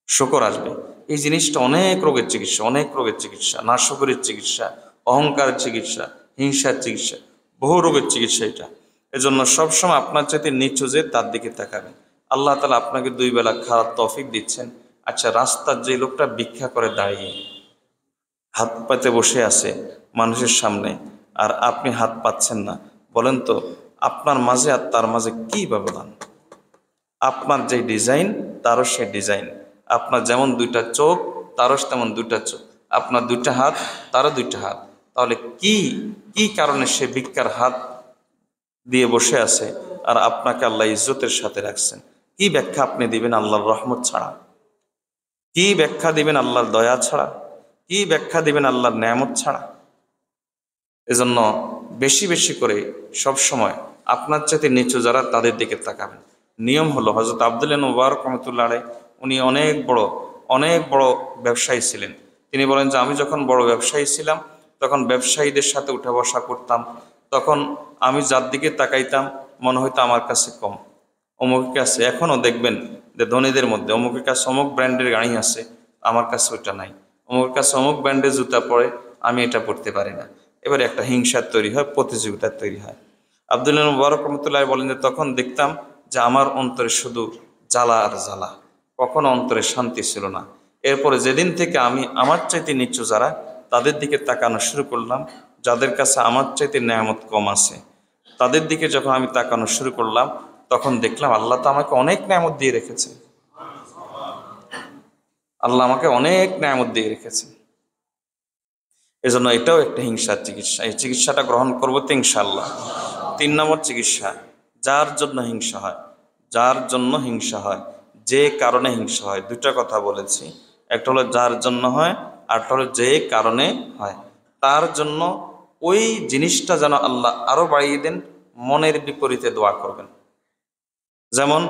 শুকর আসবে। এই জিনিসটা অনেক রোগের চিকিৎসা, অনেক রোগের চিকিৎসা। নাশকরের চিকিৎসা, অহংকারের চিকিৎসা, হিংসার চিকিৎসা, বহু রোগের চিকিৎসা এটা। এজন্য সবসময় আপনার চাইতে নিচু যে তার দিকে তাকাবেন। আল্লাহ তাআলা আপনাকে 2 বেলা খাওয়ার তৌফিক দিচ্ছেন। আচ্ছা, রাস্তার যে লোকটা ভিক্ষা করে দাঁড়িয়ে হাত পাতে বসে আছে মানুষের সামনে, আর আপনি হাত পাচ্ছেন না, বলেন তো আপনার মাঝে আর তার মাঝে কি ব্যবধান? আপনার যে ডিজাইন, তারও সে ডিজাইন। আপনার যেমন 2টা চোখ, তারও তেমন 2টা চোখ। আপনার 2টা হাত, তারও 2টা হাত। তাহলে কি কি কারণে সে ভিক্ষার হাত দিয়ে বসে আছে, আর আপনাকে আল্লাহ ইজ্জতের সাথে রাখছেন? কি ব্যাখ্যা আপনি দিবেন আল্লাহর রহমত ছাড়া? কি ব্যাখ্যা দিবেন আল্লাহর দয়া ছাড়া? কি ব্যাখ্যা দিবেন আল্লাহর নেয়ামত ছাড়া? এজন্য বেশি বেশি করে সব সময় আপনার চাইতে নিচু যারা, তাদের দিকে তাকাবেন। নিয়ম হলো, হযরত আব্দুল্লাহ ইবনে মুবারক রাহমাতুল্লাহ আলাইহি, উনি অনেক বড় ব্যবসায়ী ছিলেন। তিনি বলেন যে, আমি যখন বড় ব্যবসায়ী ছিলাম, তখন ব্যবসায়ীদের সাথে উঠা বসা করতাম। তখন আমি যার দিকে তাকাইতাম, মনে হইতো আমার কাছে কম। অমুকের কাছে, এখনও দেখবেন যে ধনীদের মধ্যে অমুকের কাছে অমুক ব্র্যান্ডের গাড়ি আছে, আমার কাছে ওইটা নাই। অমুকের কাছে অমুক ব্র্যান্ডের জুতা পরে, আমি এটা পরতে পারি না। এবারে একটা হিংসার তৈরি হয়, প্রতিযোগিতার তৈরি হয়। আব্দুল্লাহ ইবনে মুবারক রাহমাতুল্লাহ বলেন যে, তখন দেখতাম যে আমার অন্তরে শুধু জ্বালা আর জ্বালা, কখনো অন্তরে শান্তি ছিল না। এরপরে যেদিন থেকে আমি আমার চাইতে নিচু যারা, তাদের দিকে তাকানো শুরু করলাম, যাদের কাছে আমার চাইতে নেয়ামত কম আছে তাদের দিকে যখন আমি তাকানো শুরু করলাম, তখন দেখলাম আল্লাহ তো আমাকে অনেক নেয়ামত দিয়ে রেখেছে। আল্লাহ আমাকে অনেক নেয়ামত দিয়ে রেখেছে। এজন্য এটাও একটা হিংসার চিকিৎসা। এই চিকিৎসাটা গ্রহণ করবো তো ইনশাআল্লাহ। 3 নম্বর চিকিৎসা, যার জন্য হিংসা হয়। যার জন্য হিংসা হয়, যে কারণে হিংসা হয়, দুটা কথা বলেছি। একটা হলো যার জন্য হয়, আরটা হলো যে কারণে হয়। তার জন্য ওই জিনিসটা যেন আল্লাহ আরো বাড়িয়ে দেন, মনের বিপরীতে দোয়া করবেন। যেমন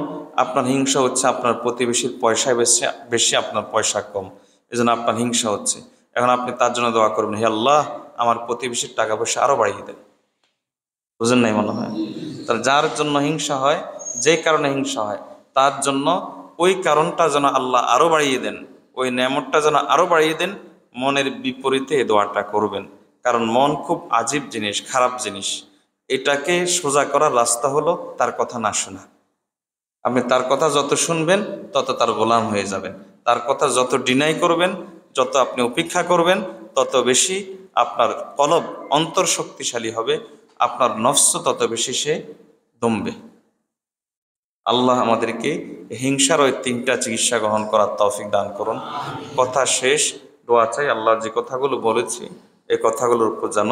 আপনার হিংসা হচ্ছে আপনার প্রতিবেশীর পয়সায় বেশি বেশি, আপনার পয়সা কম, এজন্য আপনার হিংসা হচ্ছে। এখন আপনি তার জন্য দোয়া করবেন, হে আল্লাহ আমার প্রতিবেশীর টাকা পয়সা আরো বাড়িয়ে দেন। বুঝেন নাই মনে হয়? তার যার জন্য হিংসা হয়, যে কারণে হিংসা হয়, তার জন্য ওই কারণটা যেন আল্লাহ আরো বাড়িয়ে দেন, ওই নেয়ামতটা যেন আরো বাড়িয়ে দেন, মনের বিপরীতে এই দোয়াটা করবেন। কারণ মন খুব আজীব জিনিস, খারাপ জিনিস। এটাকে সোজা করার রাস্তা হলো তার কথা না শোনা। আপনি তার কথা যত শুনবেন তত তার গোলাম হয়ে যাবেন। তার কথা যত ডিনাই করবেন, যত আপনি উপেক্ষা করবেন, তত বেশি আপনার কলব, অন্তর শক্তিশালী হবে, আপনার নফস তত বেশি সে দমবে। আল্লাহ আমাদেরকে হিংসার ওই 3টা চিকিৎসা গ্রহণ করার তৌফিক দান করুন। কথা শেষ, দোয়া চাই আল্লাহ যে কথাগুলো বলেছি এই কথাগুলোর উপর যেন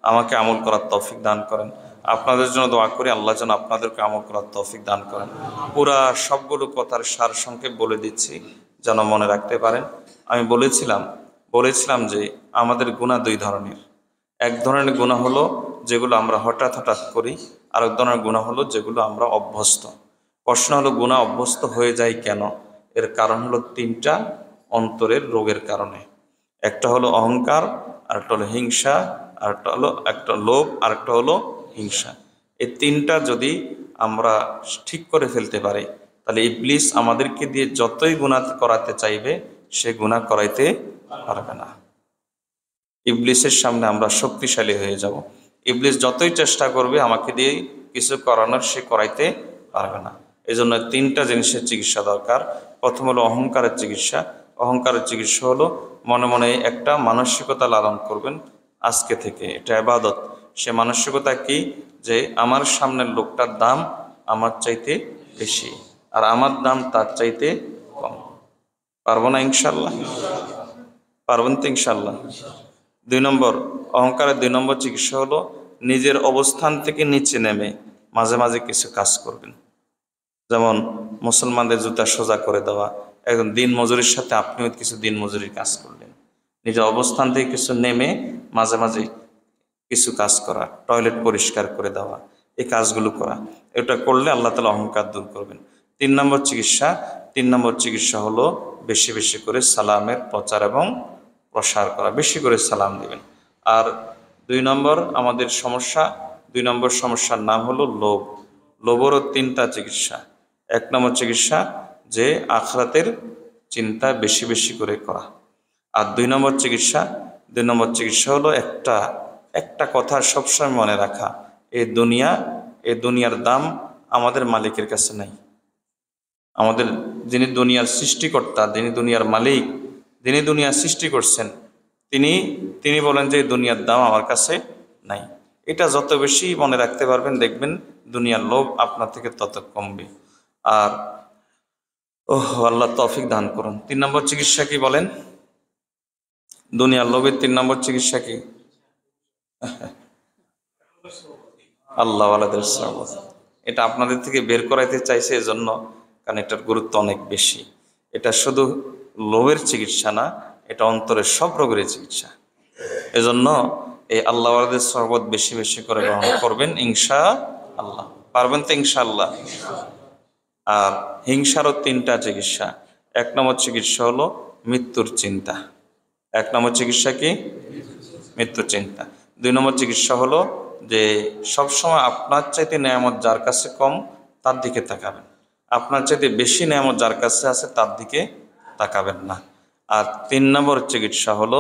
আমাকে আমল করার তৌফিক দান করেন। আপনাদের জন্য দোয়া করি আল্লাহ যেন আপনাদেরকে আমল করার তৌফিক দান করেন। পুরা সবগুলো কথার সার সংক্ষেপ বলে দিচ্ছি যেন মনে রাখতে পারেন। আমি বলেছিলাম যে আমাদের গুনাহ 2 ধরনের। এক ধরনের গুনাহ হলো যেগুলো আমরা হঠাৎ হঠাৎ করি, আর এক ধরনের গুনাহ হলো যেগুলো আমরা অভ্যস্ত। প্রশ্ন হলো গুনাহ অভ্যস্ত হয়ে যায় কেন? এর কারণ হলো 3টা অন্তরের রোগের কারণে। একটা হলো অহংকার, আরেকটা হলো হিংসা, আরেকটা হলো একটা লোভ, আরেকটা হলো হিংসা। এই 3টা যদি আমরা ঠিক করে ফেলতে পারি, তাহলে ইবলিস আমাদেরকে দিয়ে যতই গুনাহ করাতে চাইবে সে গুনাহ করাইতে পারবে না। ইবলিসের সামনে আমরা শক্তিশালী হয়ে যাব। ইবলিস যতই চেষ্টা করবে আমাকে দিয়ে কিছু করানোর, সে করাইতে পারবে না। এই জন্য 3টা জিনিসের চিকিৎসা দরকার। প্রথম হলো অহংকারের চিকিৎসা। অহংকারের চিকিৎসা হলো মনে মনে একটা মানসিকতা লালন করবেন আজকে থেকে, এটা ইবাদত। সে মানসিকতা কি? যে আমার সামনের লোকটার দাম আমার চাইতে বেশি, আর আমার দাম তার চাইতে কম। পারবো না ইনশাল্লাহ? পারবেন তো ইনশাল্লাহ? 2 নম্বর, অহংকারের 2 নম্বর চিকিৎসা হলো নিজের অবস্থান থেকে নিচে নেমে মাঝে মাঝে কিছু কাজ করবেন। যেমন মুসলমানদের জুতা সোজা করে দেওয়া। একজন দিন মজুরির সাথে আপনিও কিছু দিন মজুরির কাজ করলেন। নিজের অবস্থান থেকে কিছু নেমে মাঝে মাঝে কিছু কাজ করা, টয়লেট পরিষ্কার করে দেওয়া, এই কাজগুলো করা। এটা করলে আল্লাহ তাআলা অহংকার দূর করবেন। 3 নম্বর চিকিৎসা হলো বেশি বেশি করে সালামের প্রচার এবং প্রসার করা, বেশি করে সালাম দিবেন। আর 2 নম্বর আমাদের সমস্যা, 2 নম্বর সমস্যার নাম হলো লোভ। লোভেরও 3টা চিকিৎসা। 1 নম্বর চিকিৎসা যে আখিরাতের চিন্তা বেশি বেশি করে করা। আর 2 নম্বর চিকিৎসা হলো একটা একটা কথা সবসময় মনে রাখা, এই দুনিয়ার দাম আমাদের মালিকের কাছে নাই। আমাদের যিনি দুনিয়ার সৃষ্টিকর্তা, যিনি দুনিয়ার মালিক, যিনি দুনিয়া সৃষ্টি করছেন, তিনি বলেন যে দুনিয়ার দাম আমার কাছে নাই। এটা যত বেশি মনে রাখতে পারবেন দেখবেন দুনিয়ার লোভ আপনার থেকে তত কমবে। আর আল্লাহ তৌফিক দান করুন। 3 নম্বর চিকিৎসা কি বলেন? দুনিয়ার লোভের 3 নম্বর চিকিৎসা কি? আল্লাহ ওয়ালাদের সহবত। এটা আপনাদের থেকে বের করাইতে চাইছে এজন্য, কারণ এটার গুরুত্ব অনেক বেশি। এটা শুধু লোভের চিকিৎসা না, এটা অন্তরের সব রোগের চিকিৎসা। এজন্য এই আল্লাহ ওয়ালাদের সহবত বেশি বেশি করে গ্রহণ করবেন ইনশাআল্লাহ। পারবেন তো ইনশাআল্লাহ? আর হিংসারও 3টা চিকিৎসা। 1 নম্বর চিকিৎসা হলো মৃত্যুর চিন্তা। 1 নম্বর চিকিৎসা কি? মৃত্যুর চিন্তা। 2 নম্বর চিকিৎসা হলো যে সবসময় আপনার চাইতে নেয়ামত যার কাছে কম তার দিকে তাকাবেন, আপনার চাইতে বেশি নেয়ামত যার কাছে আছে তার দিকে তাকাবেন না। আর 3 নম্বর চিকিৎসা হলো,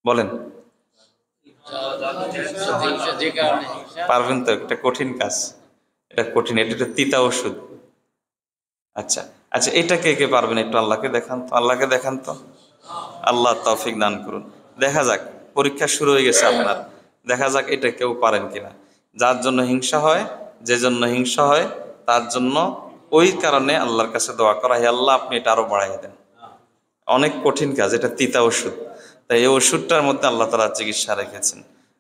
বলেন পারবেন তো? এটা কঠিন কাজ, এটা কঠিন, এটা তিতা ওষুধ। আচ্ছা, আচ্ছা, এটা কে কে পারবেন একটু আল্লাহকে দেখান তো, আল্লাহকে দেখান তো। আল্লাহ তৌফিক দান করুন। দেখা যাক, পরীক্ষা শুরু হয়ে গেছে আপনার, দেখা যাক এটা কেউ পারেন কিনা। যার জন্য হিংসা হয়, যে জন্য হিংসা হয়, তার জন্য ওই কারণে আল্লাহর কাছে দোয়া করা, হে আল্লাহ আপনি এটা আরো বাড়াইয়া দেন। অনেক কঠিন কাজ, এটা তিতা ওষুধ। তাই এই ওষুধটার মধ্যে আল্লাহ তাআলা চিকিৎসা রেখেছেন।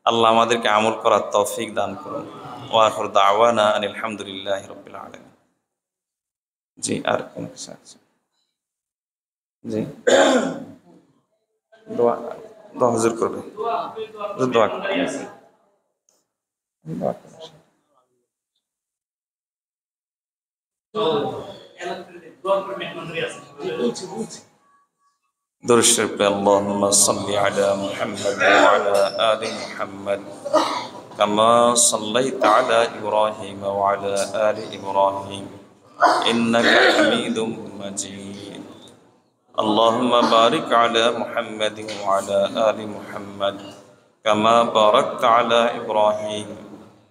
আল্লাহ আমাদেরকে আমল করার তৌফিক দান করুন। ওয়া আখিরু দাওয়ানা আনিল হামদুলিল্লাহি রাব্বিল আলামিন। জি, আর কোন কিছু আছে? জি, দোয়া, দোয়া হুজুর করবে, হুজুর দোয়া করবে। দোয়া করবে। درود الشريف. اللهم صل على محمد وعلى آل محمد كما صليت على إبراهيم وعلى آل إبراهيم إنك حميد مجيد. اللهم بارك على محمد وعلى آل محمد كما باركت على إبراهيم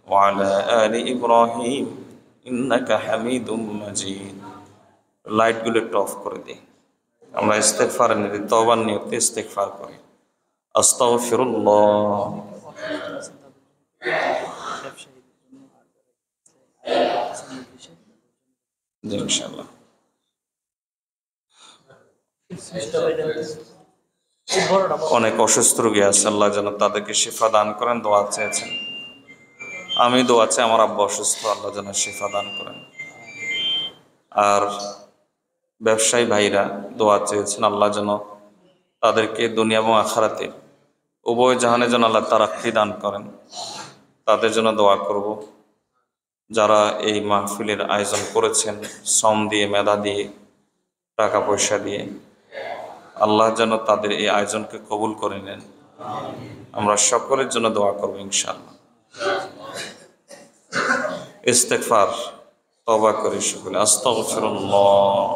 وعلى آل إبراهيم إنك حميد مجيد. লাইট গুলো একটু অফ করে দিই। আমরা ইস্তেগফার নিয়ে তওবার নিয়তে ইস্তেগফার করি। আস্তাগফিরুল্লাহ। জি, ইনশাআল্লাহ। অনেক অসুস্থ রোগী আছে, আল্লাহ যেন তাদেরকে শিফা দান করেন, দোয়া চেয়েছেন। আমি দোয়া চাই, আমার আব্বা অসুস্থ, আল্লাহ যেন শিফা দান করেন। আর ব্যবসায়ী ভাইরা দোয়া চেয়েছেন, আল্লাহ যেন তাদেরকে দুনিয়া এবং আখিরাতে উভয় জাহানে যেন আল্লাহ তারাক্কি দান করেন, তাদের জন্য দোয়া করব। যারা এই মাহফিলের আয়োজন করেছেন শ্রম দিয়ে, মেধা দিয়ে, টাকা পয়সা দিয়ে, আল্লাহ যেন তাদের এই আয়োজনকে কবুল করে নেন। আমরা সকলের জন্য দোয়া করব ইনশাআল্লাহ। ইস্তেগফার, তওবা করি সকলে। আস্তাগফিরুল্লাহ।